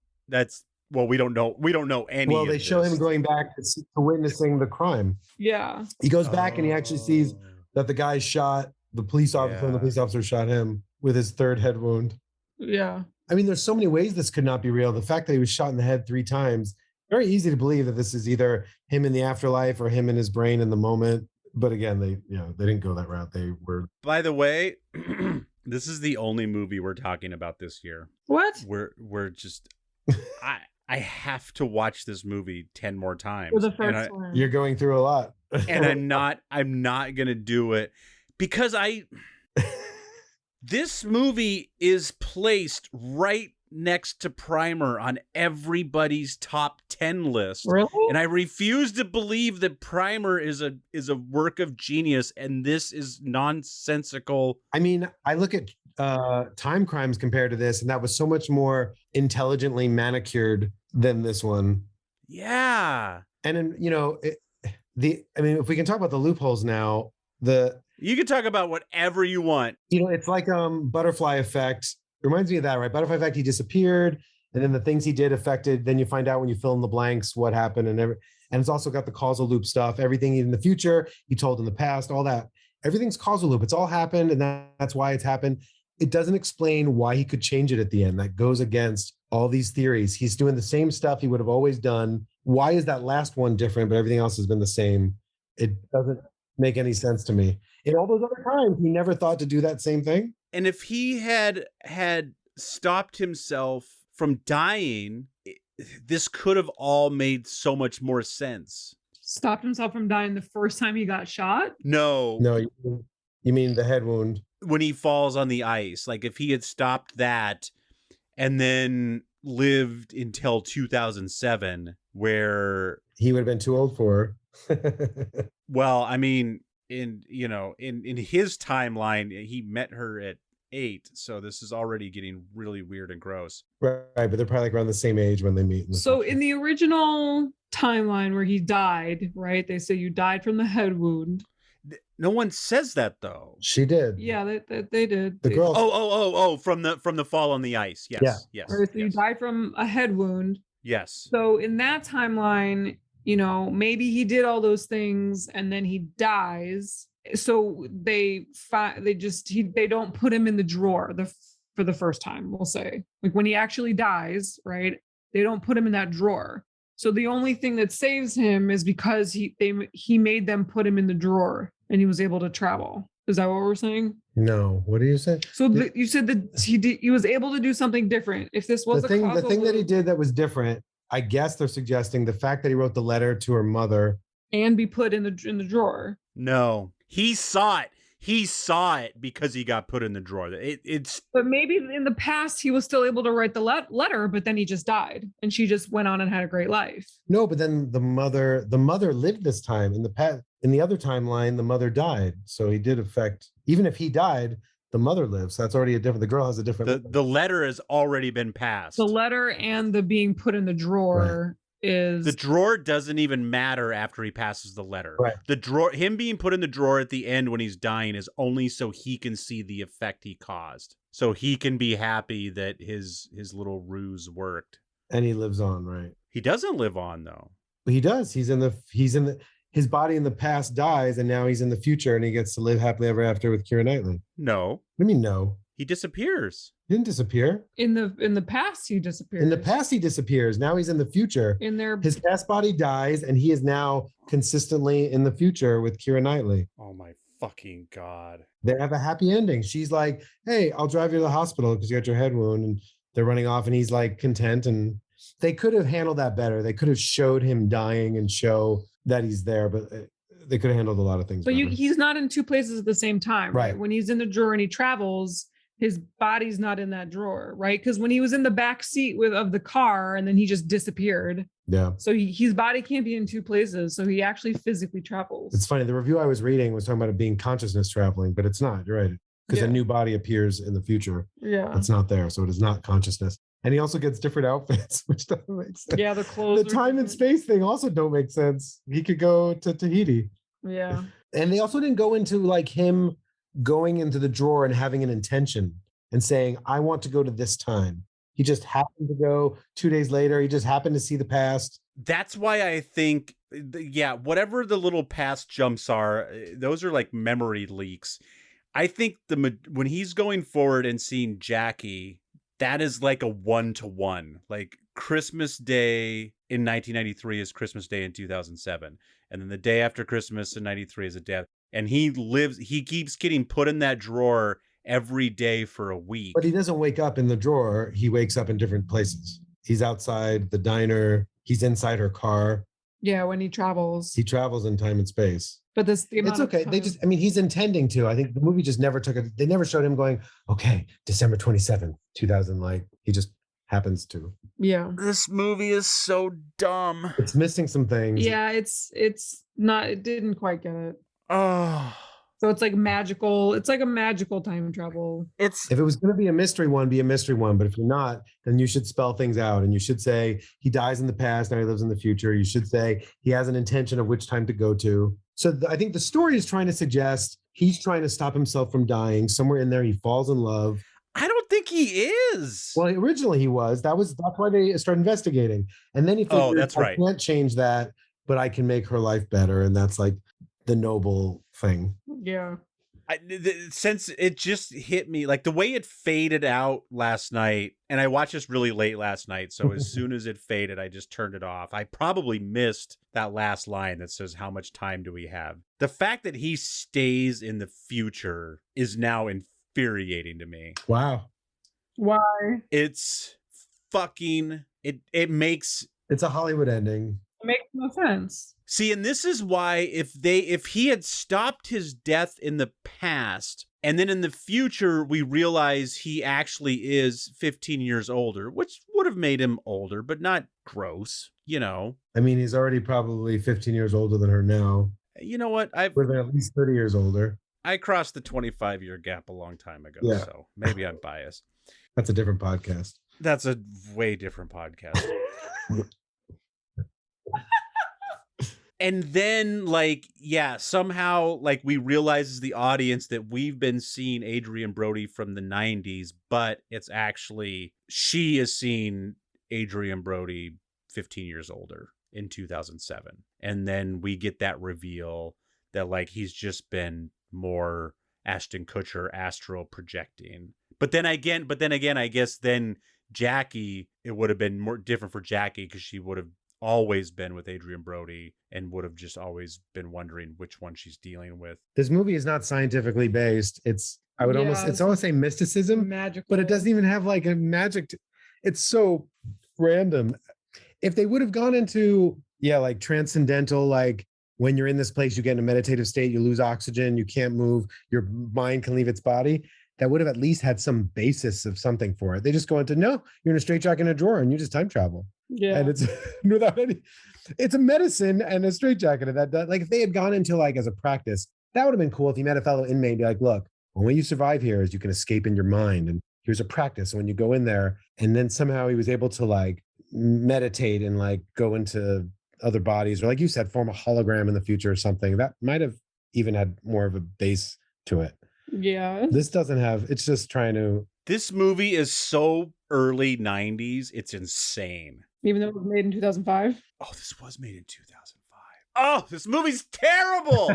We don't know any. Well, they show him going back to witnessing the crime. Yeah. He goes back and he actually sees that the guy shot the police officer and the police officer shot him with his 3rd head wound. Yeah. I mean, there's so many ways this could not be real. The fact that he was shot in the head 3 times, very easy to believe that this is either him in the afterlife or him in his brain in the moment. But again, they didn't go that route. They were. By the way, this is the only movie we're talking about this year. What? We're just I have to watch this movie 10 more times. For the first one. You're going through a lot. And I'm not gonna do it because this movie is placed right next to Primer on everybody's top 10 list. Really? And I refuse to believe that Primer is a work of genius and this is nonsensical. I mean, I look at Time Crimes compared to this, and that was so much more intelligently manicured than this one. Yeah. And if we can talk about the loopholes now, you can talk about whatever you want. It's like Butterfly Effect. It reminds me of that, right? Butterfly Effect, he disappeared, and then the things he did affected. Then you find out when you fill in the blanks what happened, and it's also got the causal loop stuff. Everything in the future, he told in the past, all that. Everything's causal loop. It's all happened, and that's why it's happened. It doesn't explain why he could change it at the end. That goes against all these theories. He's doing the same stuff he would have always done. Why is that last one different, but everything else has been the same? It doesn't make any sense to me. In all those other times, he never thought to do that same thing. And if he had stopped himself from dying, this could have all made so much more sense. Stopped himself from dying the first time he got shot? No, you mean the head wound? When he falls on the ice. Like if he had stopped that and then lived until 2007, where he would have been too old for her. Well, I mean, in his timeline, he met her at 8, so this is already getting really weird and gross. Right, but they're probably like around the same age when they meet. So in the original timeline where he died, right? They say you died from the head wound. No one says that though. She did. Yeah, they did. The girl. Oh, from the fall on the ice. Yes. Yeah. Yes. Right, so you died from a head wound. Yes. So in that timeline, maybe he did all those things and then he dies. So they don't put him in the drawer for the first time, we'll say. Like when he actually dies, right? They don't put him in that drawer. So the only thing that saves him is because he made them put him in the drawer and he was able to travel. Is that what we're saying? No. What do you say? So you said that he was able to do something different. If this was the thing that he did that was different, I guess they're suggesting the fact that he wrote the letter to her mother and be put in the drawer. No, he saw it. He saw it because he got put in the drawer. But maybe in the past he was still able to write the letter, but then he just died, and she just went on and had a great life. No, but then the mother lived this time. In the past, in the other timeline, the mother died, so he did affect. Even if he died, the mother lives. So that's already a different. The girl has a different. The letter has already been passed. The letter and the being put in the drawer. Right. The drawer doesn't even matter after he passes the letter. Right. The drawer, him being put in the drawer at the end when he's dying, is only so he can see the effect he caused. So he can be happy that his little ruse worked. And he lives on, right? He doesn't live on though. He does. His body in the past dies, and now he's in the future, and he gets to live happily ever after with Keira Knightley. No. What do you mean no? He disappears. He didn't disappear. In the past, he disappears. In the past, he disappears. Now he's in the future. His past body dies, and he is now consistently in the future with Keira Knightley. Oh my fucking God. They have a happy ending. She's like, hey, I'll drive you to the hospital because you got your head wound. And they're running off, and he's like content. And they could have handled that better. They could have showed him dying and show that he's there, but they could have handled a lot of things But better. he's not in two places at the same time, right? Right. When he's in the drawer and he travels, his body's not in that drawer, right? Because when he was in the back seat of the car and then he just disappeared. Yeah. So his body can't be in two places. So he actually physically travels. It's funny. The review I was reading was talking about it being consciousness traveling, but it's not. You're right. Because Yeah. a new body appears in the future. Yeah. It's not there. So it is not consciousness. And he also gets different outfits, which doesn't make sense. Yeah, the clothes. The time and space thing also don't make sense. He could go to Tahiti. Yeah. And they also didn't go into like him going into the drawer and having an intention and saying, I want to go to this time. He just happened to go 2 days later. He just happened to see the past. That's why I think, yeah, whatever the little past jumps are, those are like memory leaks. I think when he's going forward and seeing Jackie, that is like a 1-to-1. Like Christmas Day in 1993 is Christmas Day in 2007. And then the day after Christmas in 93 is a death. And he keeps getting put in that drawer every day for a week. But he doesn't wake up in the drawer. He wakes up in different places. He's outside the diner. He's inside her car. Yeah, when he travels. He travels in time and space. But it's okay. He's intending to. I think the movie just never took it. They never showed him going, okay, December 27th, 2000. Like he just happens to. Yeah. This movie is so dumb. It's missing some things. Yeah, it's not, it didn't quite get it. Oh. So it's like magical. It's like a magical time travel. If it was going to be a mystery one, be a mystery one. But if you're not, then you should spell things out. And you should say he dies in the past, now he lives in the future. You should say he has an intention of which time to go to. So I think the story is trying to suggest he's trying to stop himself from dying. Somewhere in there, he falls in love. I don't think he is. Well, originally he was. That's why they started investigating. And then he figured, that's right. I can't change that, but I can make her life better. And that's like the noble thing. Yeah. Since it just hit me, like the way it faded out last night, and I watched this really late last night, so as soon as it faded, I just turned it off. I probably missed that last line that says, how much time do we have? The fact that he stays in the future is now infuriating to me. Wow. Why? It's fucking, it makes... It's a Hollywood ending. It makes no sense. See, and this is why if he had stopped his death in the past, and then in the future we realize he actually is 15 years older, which would have made him older, but not gross, you know. I mean, he's already probably 15 years older than her now. You know what? We're at least 30 years older. I crossed the 25-year gap a long time ago, so maybe I'm biased. That's a different podcast. That's a way different podcast. And then, like, yeah, somehow, like, we realize as the audience that we've been seeing Adrian Brody from the 90s, but it's actually, she is seeing Adrian Brody 15 years older in 2007. And then we get that reveal that, like, he's just been more Ashton Kutcher astral projecting. But then again, I guess then Jackie, it would have been more different for Jackie because she would have always been with Adrian Brody and would have just always been wondering which one she's dealing with. This movie is not scientifically based. It's almost say mysticism, magical, but it doesn't even have like a magic. It's so random. If they would have gone into, like transcendental, like when you're in this place, you get in a meditative state, you lose oxygen, you can't move, your mind can leave its body. That would have at least had some basis of something for it. They just go into, no, you're in a straitjacket in a drawer and you just time travel. Yeah. And it's without any, it's a medicine and a straitjacket. That like if they had gone into like as a practice, that would have been cool if you met a fellow inmate and be like, look, only you survive here is you can escape in your mind. And here's a practice. And when you go in there, and then somehow he was able to like meditate and like go into other bodies, or like you said, form a hologram in the future or something. That might have even had more of a base to it. Yeah. This doesn't have, it's just trying to. This movie is so early 90s. It's insane. Even though it was made in 2005. Oh, this was made in 2005. Oh, this movie's terrible.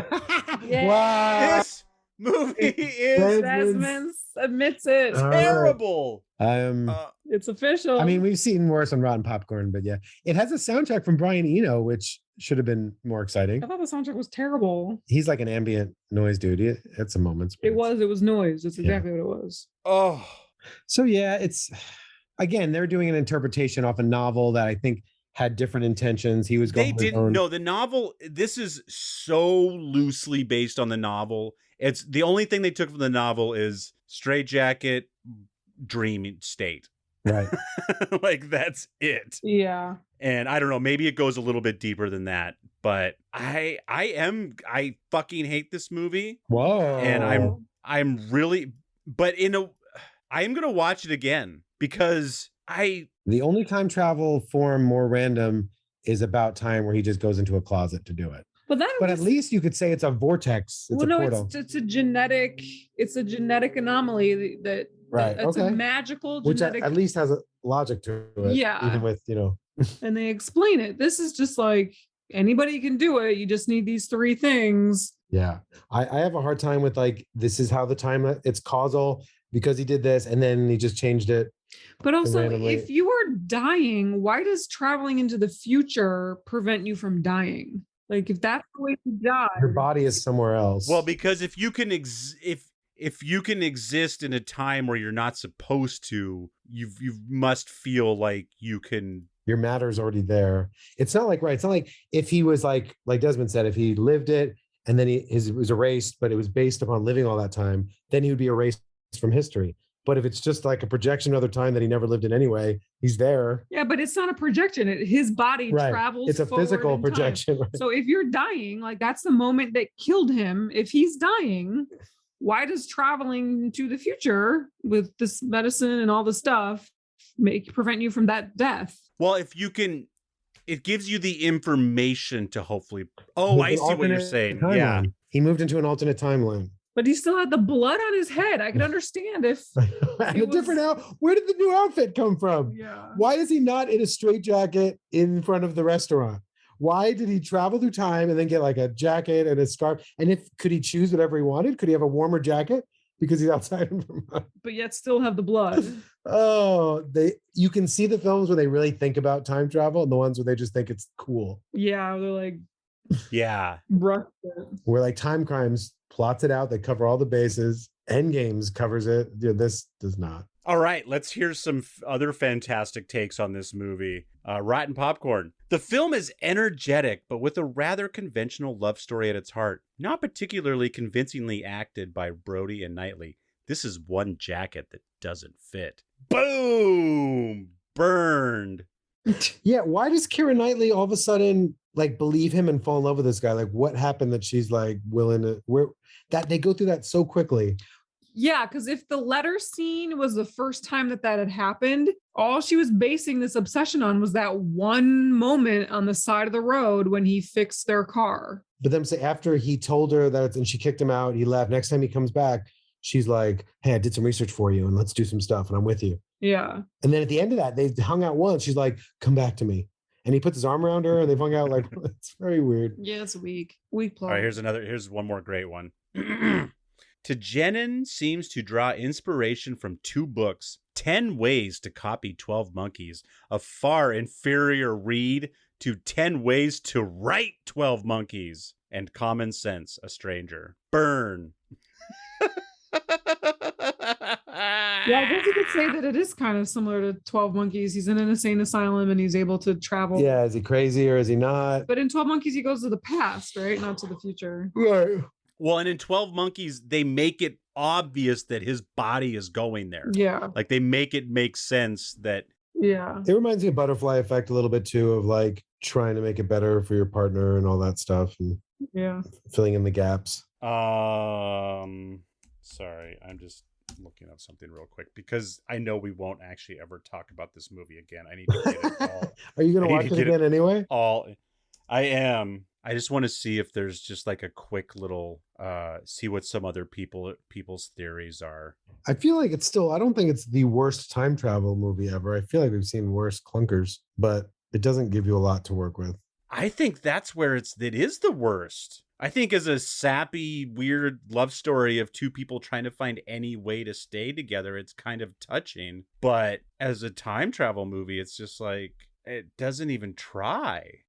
Wow. This movie is Desmond admits it. terrible. It's official. I mean, we've seen worse on Rotten Popcorn, but yeah, it has a soundtrack from Brian Eno, which should have been more exciting. I thought the soundtrack was terrible. He's like an ambient noise dude. He had some moments. It was noise. That's exactly what it was. Oh. So yeah, it's again, they're doing an interpretation off a novel that I think had different intentions. He was going They with his didn't own. know the novel. This is so loosely based on the novel. It's the only thing they took from the novel is straitjacket, dream state. Right. Like that's it. Yeah. And I don't know, maybe it goes a little bit deeper than that, but I fucking hate this movie. Whoa. And I'm really, but I am going to watch it again because the only time travel form more random is About Time, where he just goes into a closet to do it. But at least you could say it's a vortex. It's a portal. It's a genetic anomaly that right. It's a magical genetic, which at least has a logic to it. Yeah. Even with, and they explain it. This is just like anybody can do it. You just need these 3 things. Yeah. I have a hard time with like, this is how the time, it's causal because he did this and then he just changed it. But also, if you are dying, why does traveling into the future prevent you from dying? Like, if that's the way you die, your body is somewhere else. Well, because if you can if you can exist in a time where you're not supposed to, you must feel like you can. Your matter's already there. It's not like It's not like if he was like Desmond said, if he lived it and then it was erased, but it was based upon living all that time, then he would be erased from history. But if it's just like a projection of other time that he never lived in anyway, he's there. Yeah, but it's not a projection. His body travels. It's a physical projection. Right? So if you're dying, like that's the moment that killed him. If he's dying, why does traveling to the future with this medicine and all the stuff prevent you from that death? Well, if you can, it gives you the information to hopefully. Oh, I see what you're saying. Timeline. Yeah, he moved into an alternate timeline. But he still had the blood on his head. I can understand if where did the new outfit come from? Yeah. Why is he not in a straitjacket in front of the restaurant? Why did he travel through time and then get like a jacket and a scarf? And could he choose whatever he wanted? Could he have a warmer jacket because he's outside of Vermont? But yet still have the blood. You can see the films where they really think about time travel and the ones where they just think it's cool. Yeah, they're like, yeah. Where like Time Crimes plots it out, they cover all the bases. Endgames covers it. This does not. All right, let's hear some other fantastic takes on this movie. Rotten Popcorn. The film is energetic, but with a rather conventional love story at its heart. Not particularly convincingly acted by Brody and Knightley. This is one jacket that doesn't fit. Boom! Burned. Yeah, why does Keira Knightley all of a sudden like believe him and fall in love with this guy? Like, what happened that she's like willing to? That they go through that so quickly. Yeah, because if the letter scene was the first time that had happened, all she was basing this obsession on was that one moment on the side of the road when he fixed their car. But then say after he told her that and she kicked him out, he left. Next time he comes back, she's like, "Hey, I did some research for you and let's do some stuff and I'm with you." Yeah. And then at the end of that, they hung out once. She's like, "Come back to me." And he puts his arm around her and they've hung out like, it's very weird. Yeah, it's weak plot. All right, here's one more great one. Tejenin seems to draw inspiration from 2 books, 10 Ways to Copy 12 Monkeys, a far inferior read to 10 Ways to Write 12 Monkeys, and Common Sense, a Stranger. Burn. Yeah, I guess you could say that it is kind of similar to 12 Monkeys. He's in an insane asylum and he's able to travel. Yeah, is he crazy or is he not? But in 12 Monkeys, he goes to the past, right? Not to the future. Right. Well, and in 12 Monkeys, they make it obvious that his body is going there. Yeah. Like they make it make sense that. Yeah. It reminds me of Butterfly Effect a little bit too, of like trying to make it better for your partner and all that stuff and filling in the gaps. Sorry, I'm just looking up something real quick because I know we won't actually ever talk about this movie again. I need to get it all. Are you going to watch it again anyway? I am. I just want to see if there's just like a quick little see what some other people's theories are. I feel like I don't think it's the worst time travel movie ever. I feel like we've seen worse clunkers, but it doesn't give you a lot to work with. I think that's where it is the worst. I think as a sappy, weird love story of 2 people trying to find any way to stay together, it's kind of touching. But as a time travel movie, it's just like, it doesn't even try.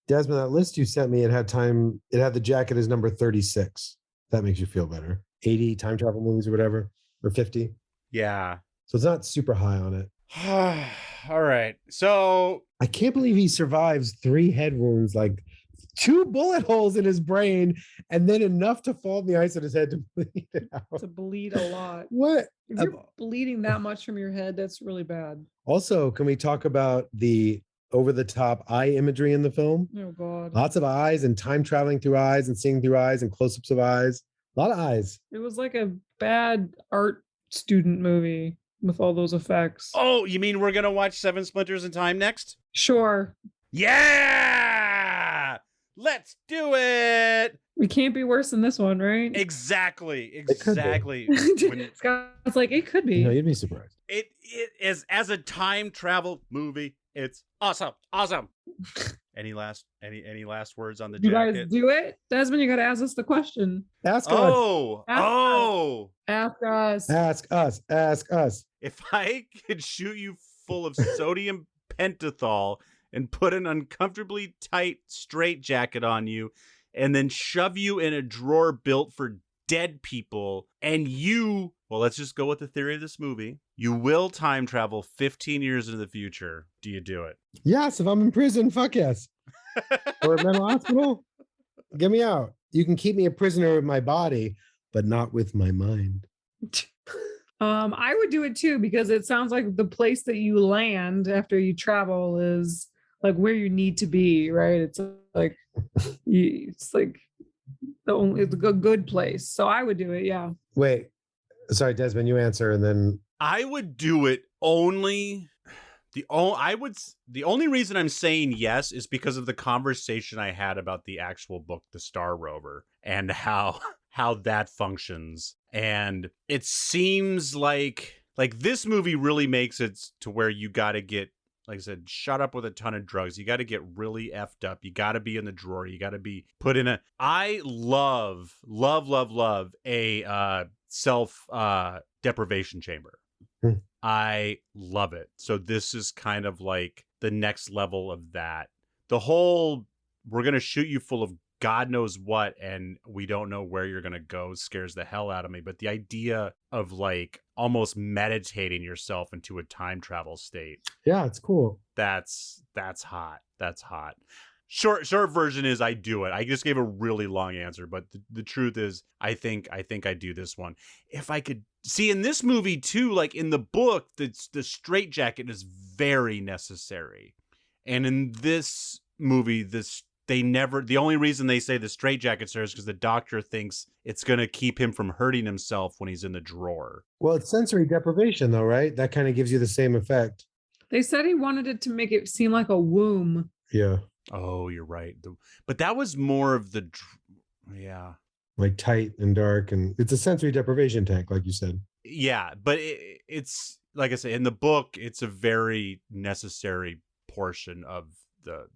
Desmond, that list you sent me, it had the jacket as number 36. That makes you feel better. 80 time travel movies or whatever, or 50. Yeah. So it's not super high on it. All right. So I can't believe he survives 3 head wounds, like 2 bullet holes in his brain, and then enough to fall in the ice on his head to bleed it out. To bleed a lot. What? If you're bleeding that much from your head, that's really bad. Also, can we talk about the over-the-top eye imagery in the film? Oh God. Lots of eyes and time traveling through eyes and seeing through eyes and close-ups of eyes. A lot of eyes. It was like a bad art student movie with all those effects. Oh, you mean we're going to watch 7 Splinters in Time next? Sure. Yeah! Let's do it! It can't be worse than this one, right? Exactly. could be. Exactly. Scott's like, it could be. You'd be surprised. It is, as a time travel movie, it's awesome. Awesome. Any last words on the You jacket? guys do it? Desmond, you got to ask us the question. Ask us. Ask us. Ask us. Ask us. If I could shoot you full of sodium pentothal and put an uncomfortably tight straitjacket on you and then shove you in a drawer built for dead people, and you, well, let's just go with the theory of this movie, you will time travel 15 years into the future. Do you do it? Yes, if I'm in prison, fuck yes. Or a mental hospital, get me out. You can keep me a prisoner with my body, but not with my mind. I would do it too, because it sounds like the place that you land after you travel is like where you need to be, right? It's like it's like it's a good place. So I would do it, yeah. Wait, sorry, Desmond, you answer, and then I would do it only. The only reason I'm saying yes is because of the conversation I had about the actual book, The Star Rover, and how that functions. And it seems like this movie really makes it to where you got to get, like I said, shot up with a ton of drugs. You got to get really effed up. You got to be in the drawer. You got to be put in a. I love a self deprivation chamber. I love it. So this is kind of like the next level of that. The whole we're going to shoot you full of God knows what and we don't know where you're going to go scares the hell out of me. But the idea of like almost meditating yourself into a time travel state. Yeah, it's cool. That's hot. That's hot. Short version is I do it. I just gave a really long answer, but the truth is I think I do this one. If I could see in this movie too, like in the book, the straitjacket is very necessary. And in this movie, the only reason they say the straitjacket's there is because the doctor thinks it's going to keep him from hurting himself when he's in the drawer. Well, it's sensory deprivation though, right? That kind of gives you the same effect. They said he wanted it to make it seem like a womb. Yeah. Oh, you're right. But that was more of the, yeah. Like tight and dark, and it's a sensory deprivation tank, like you said. Yeah, but it's like I say in the book, it's a very necessary portion of the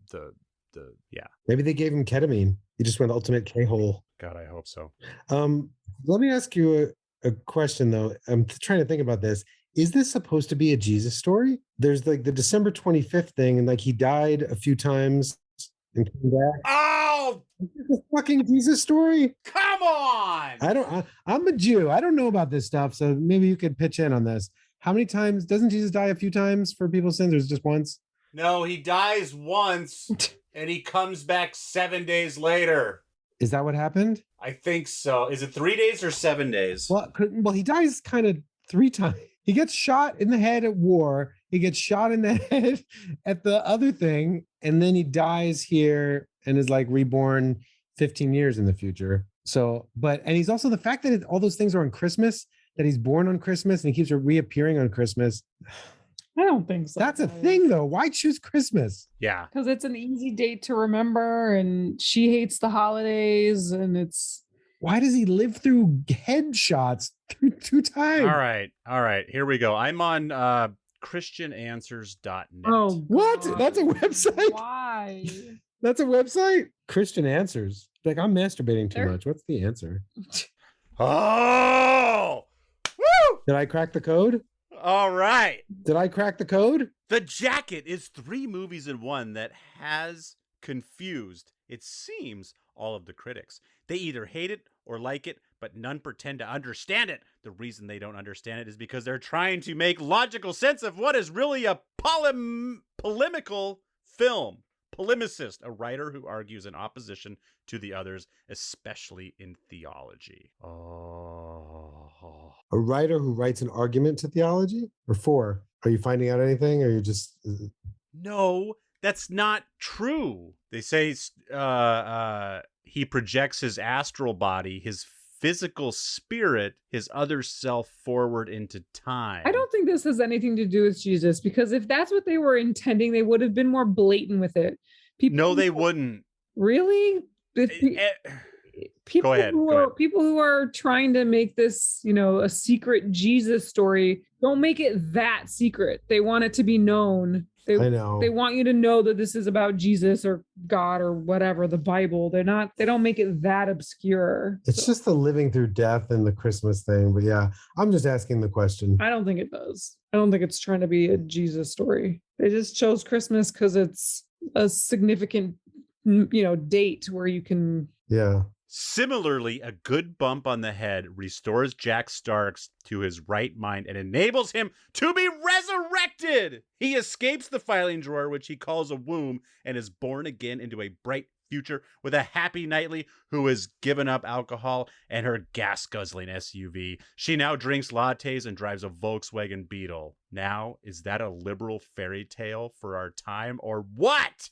yeah. Maybe they gave him ketamine. He just went ultimate K-hole. God, I hope so. Let me ask you a question though. I'm trying to think about this. Is this supposed to be a Jesus story? There's like the December 25th thing, and like he died a few times and came back. Oh, Is this a fucking Jesus story? come on! I'm a Jew. I don't know about this stuff, so maybe you could pitch in on this. How many times doesn't Jesus die a few times for people's sins, or is it just once? No, he dies once and he comes back 7 days later. Is that what happened? I think so. Is it 3 days or 7 days? Well, he dies kind of 3 times. He gets shot in the head at war. He gets shot in the head at the other thing. And then he dies here and is like reborn 15 years in the future. So, and he's also the fact that all those things are on Christmas, that he's born on Christmas and he keeps reappearing on Christmas. I don't think so. That's a thing though. Why choose Christmas? Yeah. Because it's an easy date to remember and she hates the holidays and it's. Why does he live through headshots 2 times? All right. Here we go. I'm on christiananswers.net. Oh, what? God. That's a website? Why? That's a website? Christian Answers. Like, I'm masturbating too There- much. What's the answer? Oh! Woo! Did I crack the code? All right. Did I crack the code? The Jacket is 3 movies in one that has confused, it seems, all of the critics. They either hate it or like it, but none pretend to understand it. The reason they don't understand it is because they're trying to make logical sense of what is really a polemical film. Polemicist, a writer who argues in opposition to the others, especially in theology. Oh. A writer who writes an argument to theology? Or for? Are you finding out anything, or you just... No, that's not true. They say he projects his astral body, his physical spirit, his other self forward into time. I don't think this has anything to do with Jesus, because if that's what they were intending, they would have been more blatant with it. They wouldn't. Really? People Go ahead. People who are trying to make this, a secret Jesus story, don't make it that secret. They want it to be known. I know. They want you to know that this is about Jesus or God or whatever, the Bible. They don't make it that obscure. It's just the living through death and the Christmas thing. But yeah, I'm just asking the question. I don't think it does. I don't think it's trying to be a Jesus story. They just chose Christmas because it's a significant, date where you can. Yeah. Similarly, a good bump on the head restores Jack Starks to his right mind and enables him to be resurrected. He escapes the filing drawer, which he calls a womb, and is born again into a bright future with a happy Knightley who has given up alcohol and her gas-guzzling SUV. She now drinks lattes and drives a Volkswagen Beetle. Now, is that a liberal fairy tale for our time, or what?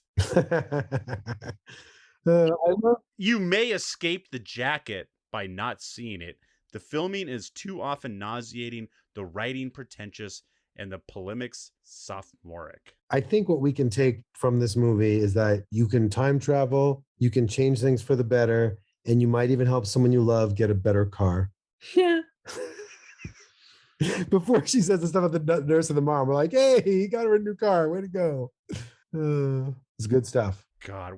You may escape the jacket by not seeing it. The filming is too often nauseating, the writing pretentious, and the polemics sophomoric. I think what we can take from this movie is that you can time travel, you can change things for the better, and you might even help someone you love get a better car. Yeah. Before she says the stuff at the nurse and the mom, we're like, hey, he got her a new car. Way to go. It's good stuff. God,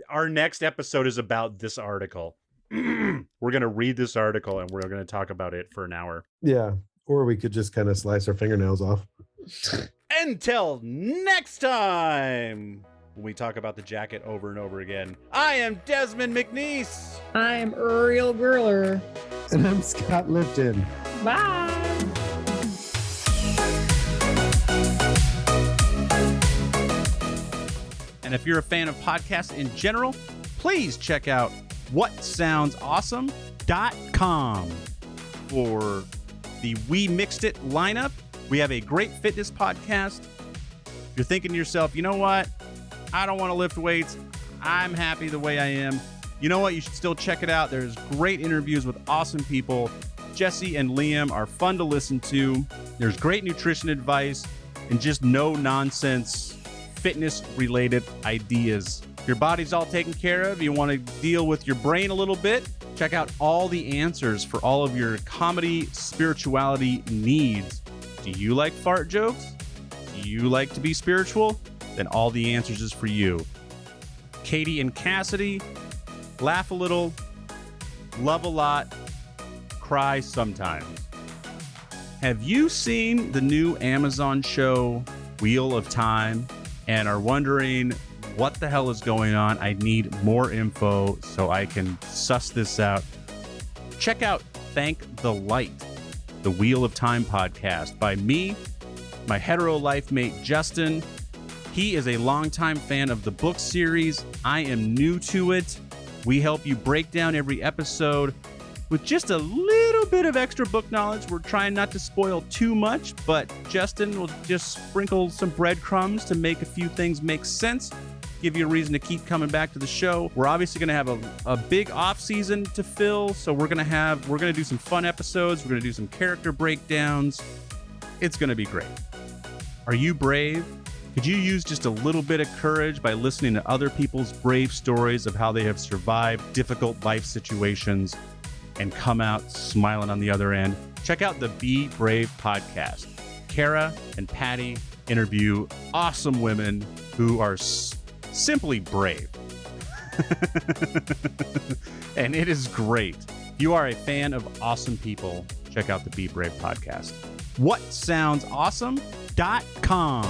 our next episode is about this article. We're going to read this article and we're going to talk about it for an hour. Yeah. Or we could just kind of slice our fingernails off. Until next time, when we talk about the jacket over and over again, I am Desmond McNeese. I am Uriel Gerler. And I'm Scott Lifton. Bye. And if you're a fan of podcasts in general, please check out whatsoundsawesome.com for the We Mixed It lineup. We have a great fitness podcast. You're thinking to yourself, you know what? I don't want to lift weights. I'm happy the way I am. You know what? You should still check it out. There's great interviews with awesome people. Jesse and Liam are fun to listen to. There's great nutrition advice and just no nonsense fitness related ideas. Your body's all taken care of. You want to deal with your brain a little bit. Check out all the answers for all of your comedy spirituality needs. Do you like fart jokes? Do you like to be spiritual? Then all the answers is for you. Katie and Cassidy laugh a little, love a lot, cry sometimes. Have you seen the new Amazon show Wheel of Time and are wondering what the hell is going on? I need more info so I can suss this out. Check out Thank the Light, the Wheel of Time podcast by me, my hetero life mate Justin. He is a longtime fan of the book series. I am new to it. We help you break down every episode with just a little bit of extra book knowledge. We're trying not to spoil too much, but Justin will just sprinkle some breadcrumbs to make a few things make sense, give you a reason to keep coming back to the show. We're obviously going to have a big off season to fill, so we're going to do some fun episodes. We're going to do some character breakdowns. It's going to be great. Are you brave? Could you use just a little bit of courage by listening to other people's brave stories of how they have survived difficult life situations and come out smiling on the other end? Check out the Be Brave podcast. Kara and Patty interview awesome women who are simply brave. And it is great. If you are a fan of awesome people, check out the Be Brave podcast. whatsoundsawesome.com.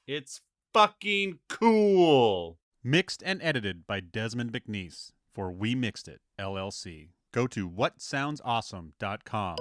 It's fucking cool. Mixed and edited by Desmond McNeese for We Mixed It, LLC. Go to whatsoundsawesome.com.